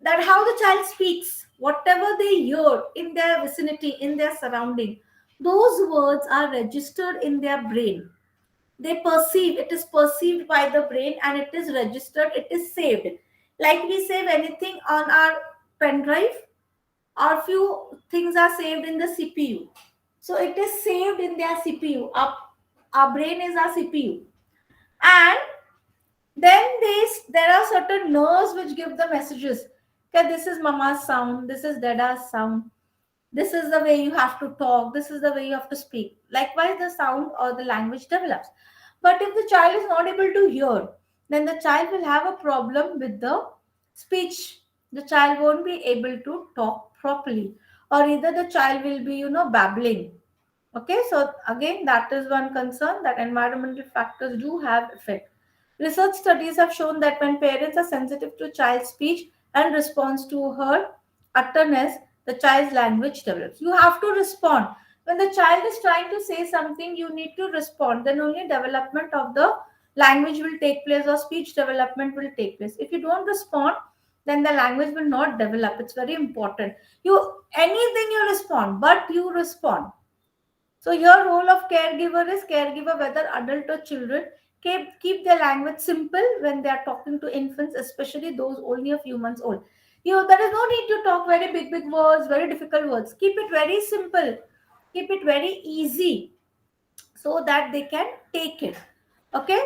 that how the child speaks, whatever they hear in their vicinity, in their surrounding, those words are registered in their brain. They perceive, it is perceived by the brain and it is registered, it is saved. Like we save anything on our pen drive, or few things are saved in the CPU. So it is saved in their CPU. Our brain is our CPU. And then there are certain nerves which give the messages. Okay, this is mama's sound, this is dada's sound, this is the way you have to talk, this is the way you have to speak. Likewise, the sound or the language develops. But if the child is not able to hear, then the child will have a problem with the speech. The child won't be able to talk properly, or either the child will be, babbling. Okay, so again, that is one concern, that environmental factors do have effect. Research studies have shown that when parents are sensitive to child's speech and response to her utterness, the child's language develops. You have to respond. When the child is trying to say something, you need to respond. Then only development of the language will take place, or speech development will take place. If you don't respond, then the language will not develop. It's very important. Anything you respond, but you respond. So your role of caregiver is caregiver, whether adult or children. Keep their language simple when they are talking to infants, especially those only a few months old. There is no need to talk very big words, very difficult words. Keep it very simple. Keep it very easy so that they can take it. Okay?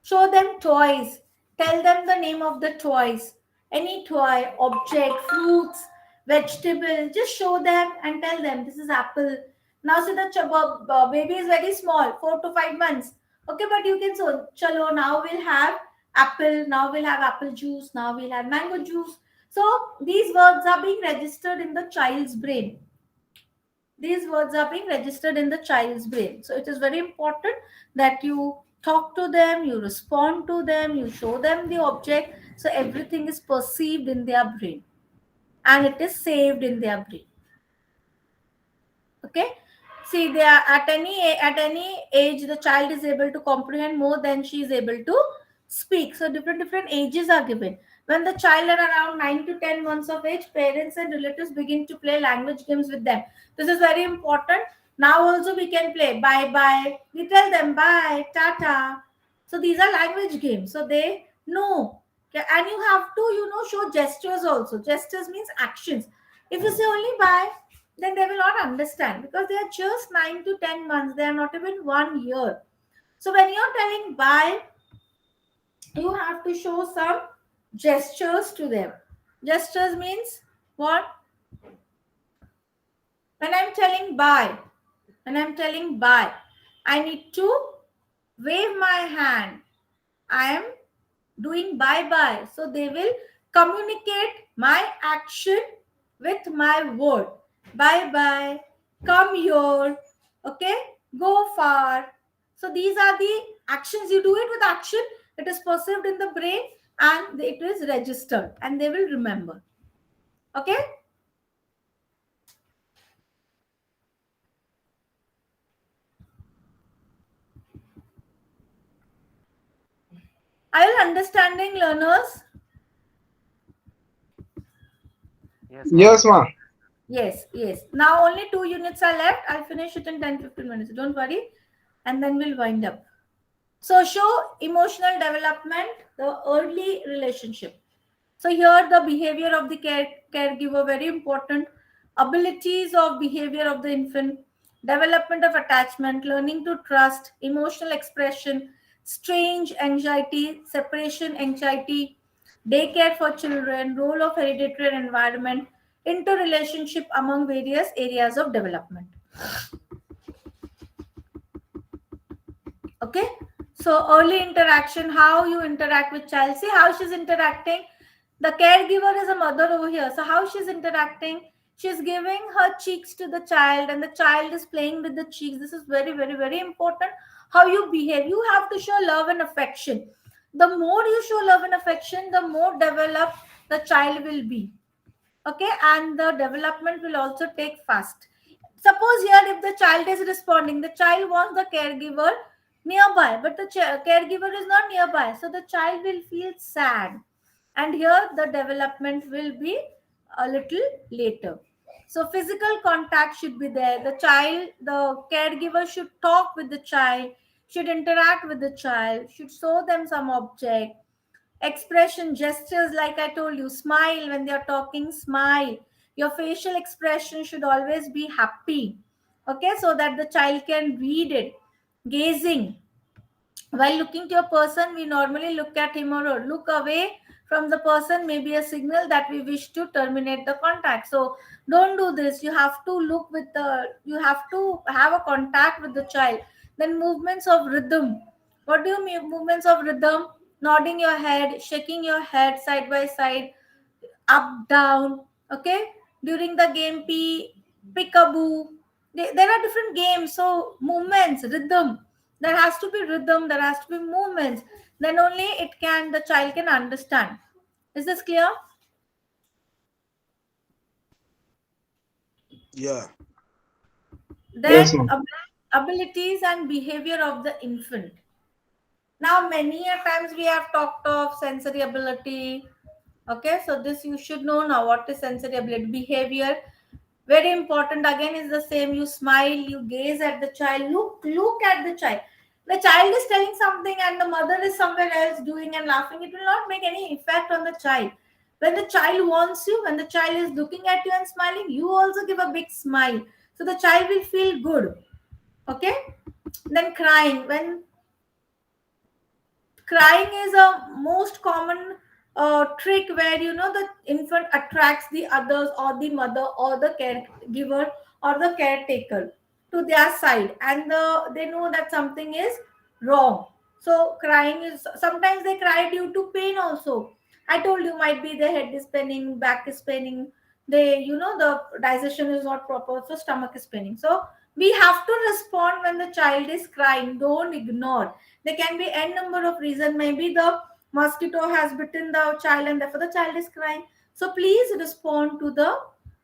Show them toys. Tell them the name of the toys. Any toy, object, fruits, vegetable. Just show them and tell them this is apple. Now see the baby is very small, 4 to 5 months. Okay, but you can say, chalo, now we'll have apple. Now we'll have apple juice. Now we'll have mango juice. So these words are being registered in the child's brain. These words are being registered in the child's brain. So it is very important that you talk to them, you respond to them, you show them the object. So everything is perceived in their brain and it is saved in their brain. Okay. See, they are at any age, the child is able to comprehend more than she is able to speak. So different ages are given. When the child are around 9 to 10 months of age, parents and relatives begin to play language games with them. This is very important. Now also we can play bye. We tell them bye, tata. So these are language games. So they know. Okay? And you have to, show gestures also. Gestures means actions. If you say only bye, then they will not understand, because they are just 9 to 10 months. They are not even 1 year. So when you're telling bye, you have to show some gestures to them. Gestures means what? When I'm telling bye, I need to wave my hand. I am doing bye. So they will communicate my action with my word. Bye, come here, okay, go far. So these are the actions. You do it with action, it is perceived in the brain and it is registered and they will remember. Okay. Are you understanding, learners? Yes, ma'am. Yes. Now only 2 units are left. I'll finish it in 10-15 minutes. Don't worry. And then we'll wind up. So show emotional development, the early relationship. So here the behavior of the caregiver, very important. Abilities of behavior of the infant, development of attachment, learning to trust, emotional expression, strange anxiety, separation anxiety, daycare for children, role of hereditary environment, interrelationship among various areas of development. Okay, so early interaction, how you interact with child. See how she's interacting. The caregiver is a mother over here. So how she's interacting, she's giving her cheeks to the child and the child is playing with the cheeks. This is very, very, very important. How you behave, you have to show love and affection. The more you show love and affection, the more developed the child will be. Okay, and the development will also take fast. Suppose here if the child is responding, the child wants the caregiver nearby, but the caregiver is not nearby, so the child will feel sad, and here the development will be a little later. So physical contact should be there. The caregiver should talk with the child, should interact with the child, should show them some object. Expression, gestures, like I told you, smile when they're talking, smile. Your facial expression should always be happy, okay, so that the child can read it. Gazing, while looking to a person, we normally look at him or her. Look away from the person may be a signal that we wish to terminate the contact. So don't do this. You have to look with the, you have to have a contact with the child. Then movements of rhythm. What do you mean movements of rhythm? Nodding your head, shaking your head side by side, up, down. Okay. During the game, peekaboo. There are different games. So movements, rhythm. There has to be rhythm. There has to be movements. Then only the child can understand. Is this clear? Yeah. Then Yes, ma'am. abilities and behavior of the infant. Now, many a times we have talked of sensory ability. Okay, so this you should know now. What is sensory ability? Behavior. Very important. Again, is the same. You smile, you gaze at the child, look at the child. The child is telling something and the mother is somewhere else doing and laughing. It will not make any effect on the child. When the child wants you, when the child is looking at you and smiling, you also give a big smile. So the child will feel good. Okay. Then crying. When crying is a most common trick where the infant attracts the others or the mother or the caregiver or the caretaker to their side, and they know that something is wrong. So crying is, sometimes they cry due to pain also. I told you, might be the head is paining, back is paining, the digestion is not proper, so stomach is paining. So we have to respond when the child is crying. Don't ignore. There can be n number of reasons. Maybe the mosquito has bitten the child and therefore the child is crying. So please respond to the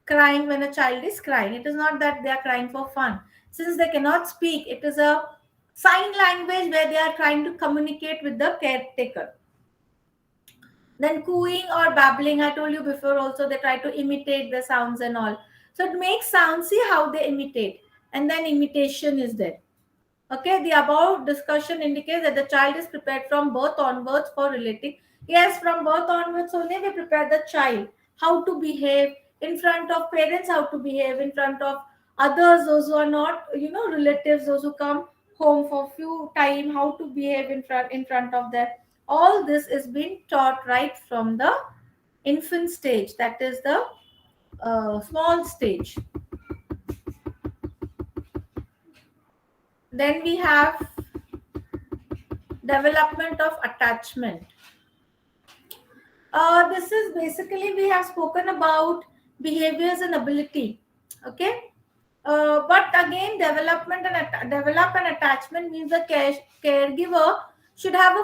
crying when a child is crying. It is not that they are crying for fun. Since they cannot speak, it is a sign language where they are trying to communicate with the caretaker. Then cooing or babbling, I told you before also, they try to imitate the sounds and all. So it makes sounds, see how they imitate. And then imitation is there. Okay, the above discussion indicates that the child is prepared from birth onwards for relating. Yes, from birth onwards only we prepare the child how to behave in front of parents, how to behave in front of others, those who are not, relatives, those who come home for few time, how to behave in front of them. All this is being taught right from the infant stage, that is the small stage. Then we have development of attachment. This is basically, we have spoken about behaviors and ability. Okay. But again, develop an attachment means the caregiver should have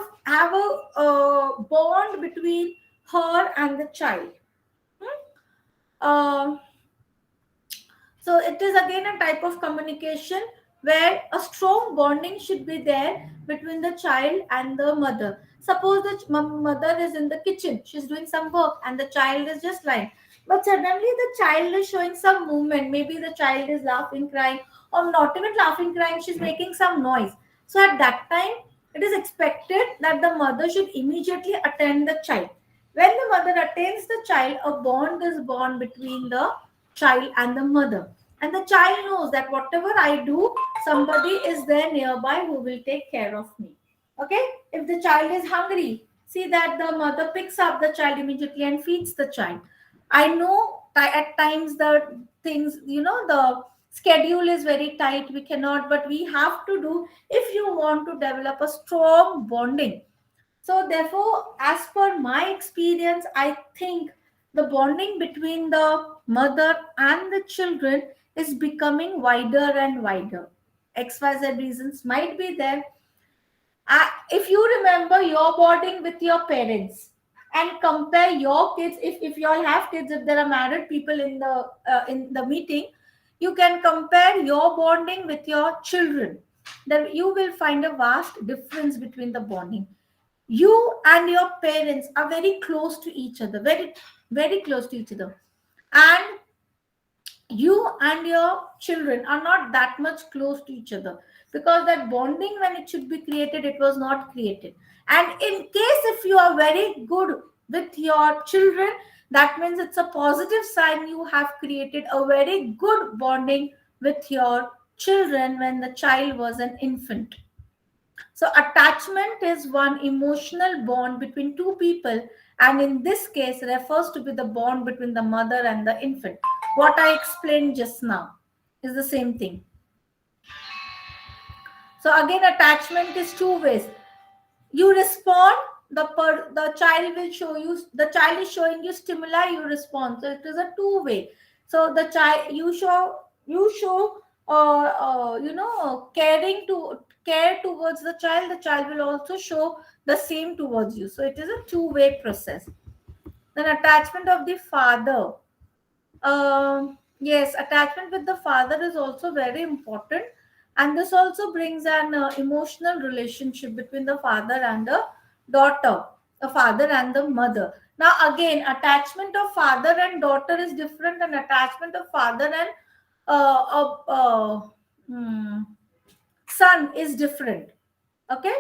a bond between her and the child. So it is again a type of communication where a strong bonding should be there between the child and the mother. Suppose the mother is in the kitchen, she's doing some work, and the child is just lying. But suddenly the child is showing some movement. Maybe the child is laughing, crying, or not even laughing, crying, she's making some noise. So at that time, it is expected that the mother should immediately attend the child. When the mother attains the child, a bond is born between the child and the mother. And the child knows that whatever I do, somebody is there nearby who will take care of me. Okay? If the child is hungry, see that the mother picks up the child immediately and feeds the child. I know at times the things, the schedule is very tight, we cannot, but we have to do if you want to develop a strong bonding. So, therefore, as per my experience, I think the bonding between the mother and the children is becoming wider and wider. XYZ reasons might be there. If you remember your bonding with your parents and compare your kids, if you all have kids, if there are married people in the meeting, you can compare your bonding with your children. Then you will find a vast difference between the bonding. You and your parents are very close to each other, very very close to each other, and you and your children are not that much close to each other, because that bonding, when it should be created, it was not created. And in case if you are very good with your children, that means it's a positive sign, you have created a very good bonding with your children when the child was an infant. So, attachment is one emotional bond between two people, and in this case, refers to be the bond between the mother and the infant. What I explained just now is the same thing. So, again, attachment is two ways. You respond, the child will show you, the child is showing you stimuli, you respond. So, it is a two way. So, the child, you show caring to care towards the child will also show the same towards you. So it is a two-way process. Then attachment of the father. Yes, attachment with the father is also very important, and this also brings an emotional relationship between the father and the daughter, the father and the mother. Now again, attachment of father and daughter is different than attachment of father and hmm, son is different. Okay,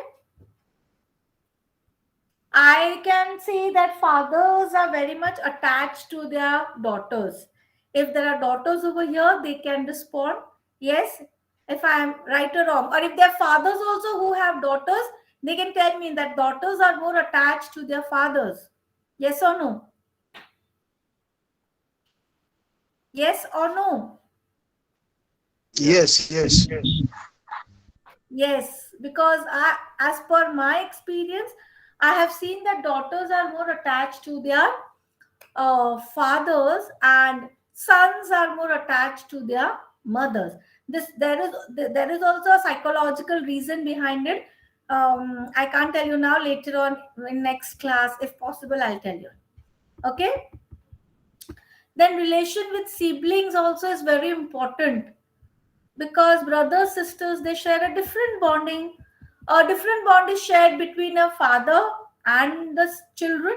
I can say that fathers are very much attached to their daughters. If there are daughters over here, they can respond yes, if I am right or wrong. Or if there are fathers also who have daughters, they can tell me that daughters are more attached to their fathers. Yes or no? Yes or no? Yes, yes. Yes, because as per my experience, I have seen that daughters are more attached to their fathers, and sons are more attached to their mothers. There is also a psychological reason behind it. I can't tell you now. Later on in next class, if possible, I'll tell you. Okay. Then relation with siblings also is very important, because brothers sisters, they share a different bonding. A different bond is shared between a father and the children.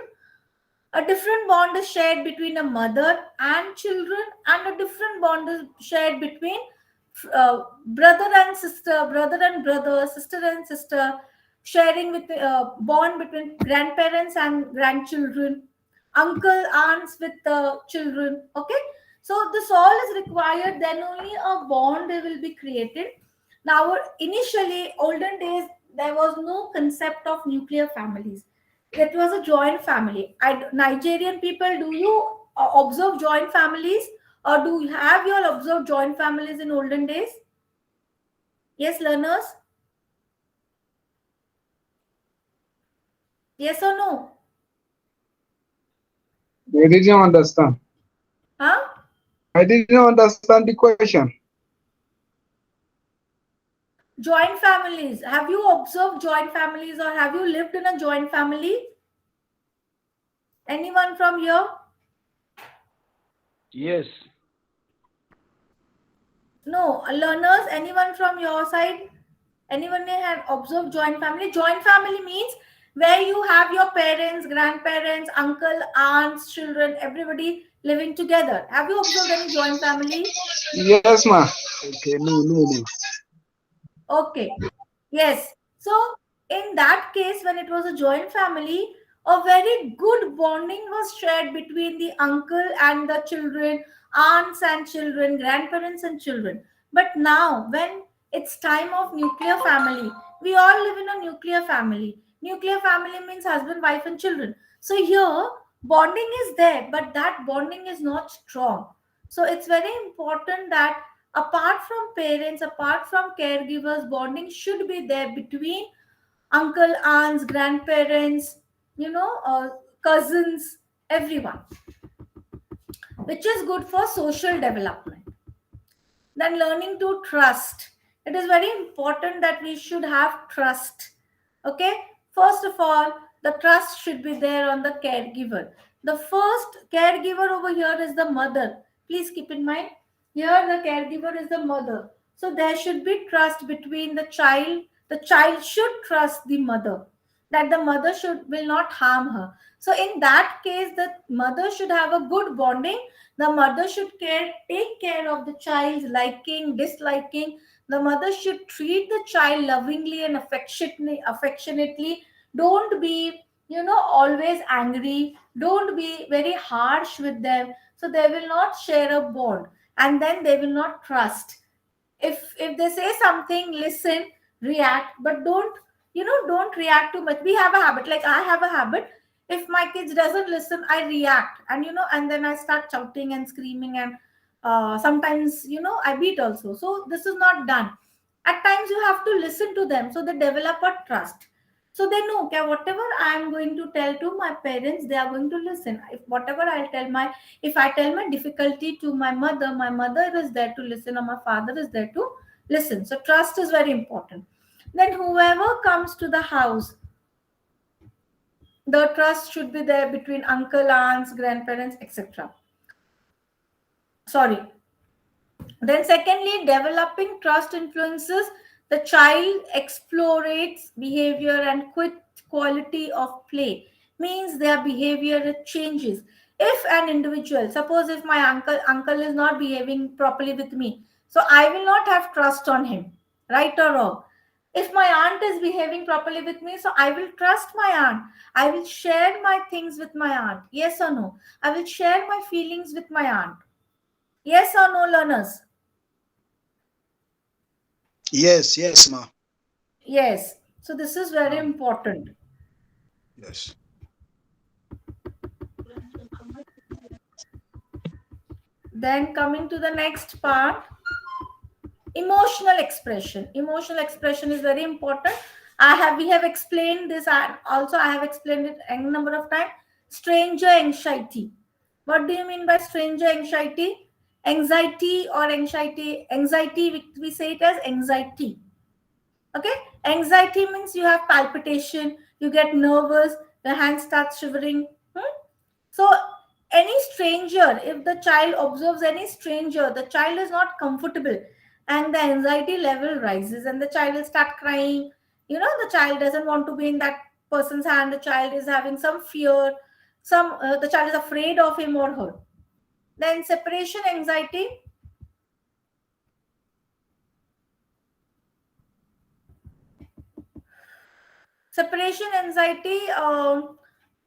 A different bond is shared between a mother and children, and a different bond is shared between brother and sister, brother and brother, sister and sister, sharing with bond between grandparents and grandchildren, uncle, aunts with the children. Okay, so this all is required. Then only a bond will be created. Now, initially, olden days, there was no concept of nuclear families. It was a joint family. Nigerian people, do you observe joint families, or do you have you all observed joint families in olden days? Yes, learners. Yes or no? I didn't understand. Huh? I didn't understand the question. Joint families. Have you observed joint families, or have you lived in a joint family? Anyone from here? Yes. No, learners. Anyone from your side? Anyone may have observed joint family? Joint family means where you have your parents, grandparents, uncle, aunts, children, everybody living together. Have you observed any joint family? Yes, ma. Okay. No. Okay. Yes. So in that case, when it was a joint family, A very good bonding was shared between the uncle and the children, aunts and children, grandparents and children. But now, when it's time of nuclear family, we all live in a nuclear family. Nuclear family means husband, wife, and children. So here, bonding is there, but that bonding is not strong. So it's very important that apart from parents, apart from caregivers, bonding should be there between uncle, aunts, grandparents, cousins, everyone, which is good for social development. Then learning to trust. It is very important that we should have trust. Okay, first of all, the trust should be there on the caregiver. The first caregiver over here is the mother. Please keep in mind, here the caregiver is the mother. So there should be trust between the child. The child should trust the mother, that the mother should will not harm her. So in that case, the mother should have a good bonding. The mother should take care of the child's liking, disliking. The mother should treat the child lovingly and affectionately. Don't be, always angry. Don't be very harsh with them. So they will not share a bond, and then they will not trust. If they say something, listen, react, but don't react too much. We have a habit, like I have a habit. If my kids doesn't listen, I react, and then I start shouting and screaming, and sometimes I beat also. So this is not done. At times you have to listen to them, so they develop a trust. So they know, okay, whatever I am going to tell to my parents, they are going to listen. If I tell my difficulty to my mother is there to listen, or my father is there to listen. So trust is very important. Then whoever comes to the house, the trust should be there between uncle, aunts, grandparents, etc. Sorry. Then, secondly, developing trust influences the child explorates behavior and quality of play. Means their behavior changes. If an individual, suppose if my uncle is not behaving properly with me, so I will not have trust on him, right or wrong. If my aunt is behaving properly with me, so I will trust my aunt. I will share my things with my aunt. Yes or no? I will share my feelings with my aunt. Yes or no, learners? Yes, yes, ma. Yes. So this is very important. Yes. Then coming to the next part, emotional expression. Emotional expression is very important. We have explained this, and also I have explained it a number of times. Stranger anxiety. What do you mean by stranger anxiety? Anxiety or anxiety. Anxiety, we say it as anxiety. Okay, anxiety means you have palpitation, you get nervous, your hand starts shivering. So any stranger, if the child observes any stranger, the child is not comfortable, and the anxiety level rises, and the child will start crying. The child doesn't want to be in that person's hand. The child is having some fear, the child is afraid of him or her. Then separation anxiety. Separation anxiety, a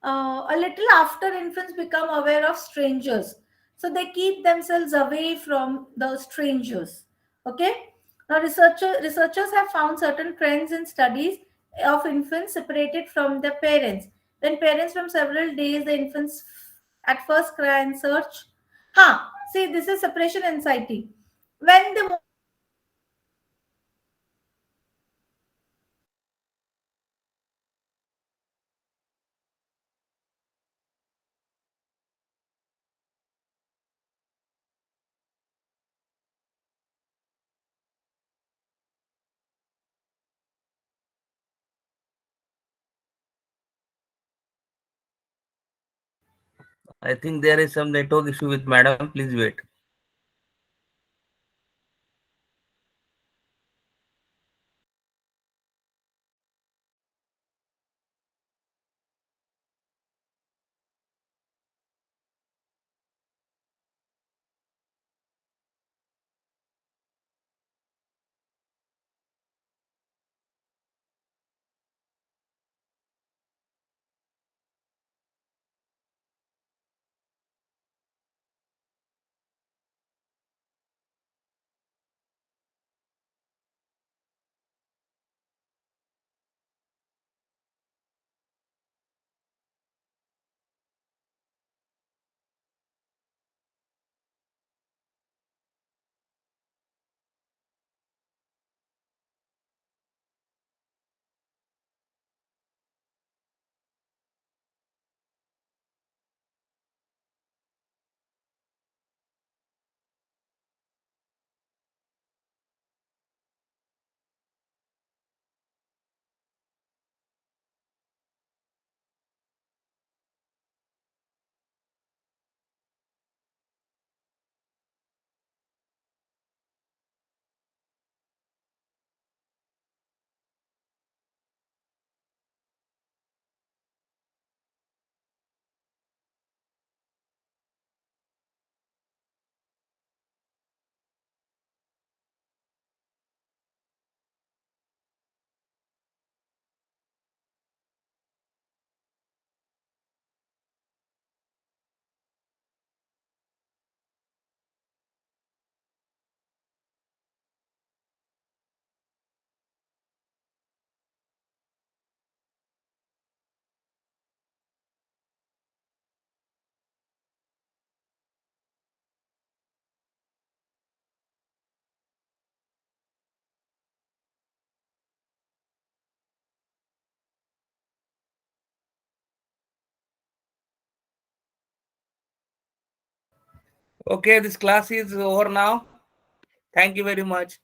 little after infants become aware of strangers. So they keep themselves away from the strangers. Okay. Now, researchers have found certain trends in studies of infants separated from their parents. When parents from several days, the infants at first cry and search. See, this is separation anxiety. When they I think there is some network issue with madam. Please wait. Okay, this class is over now. Thank you very much.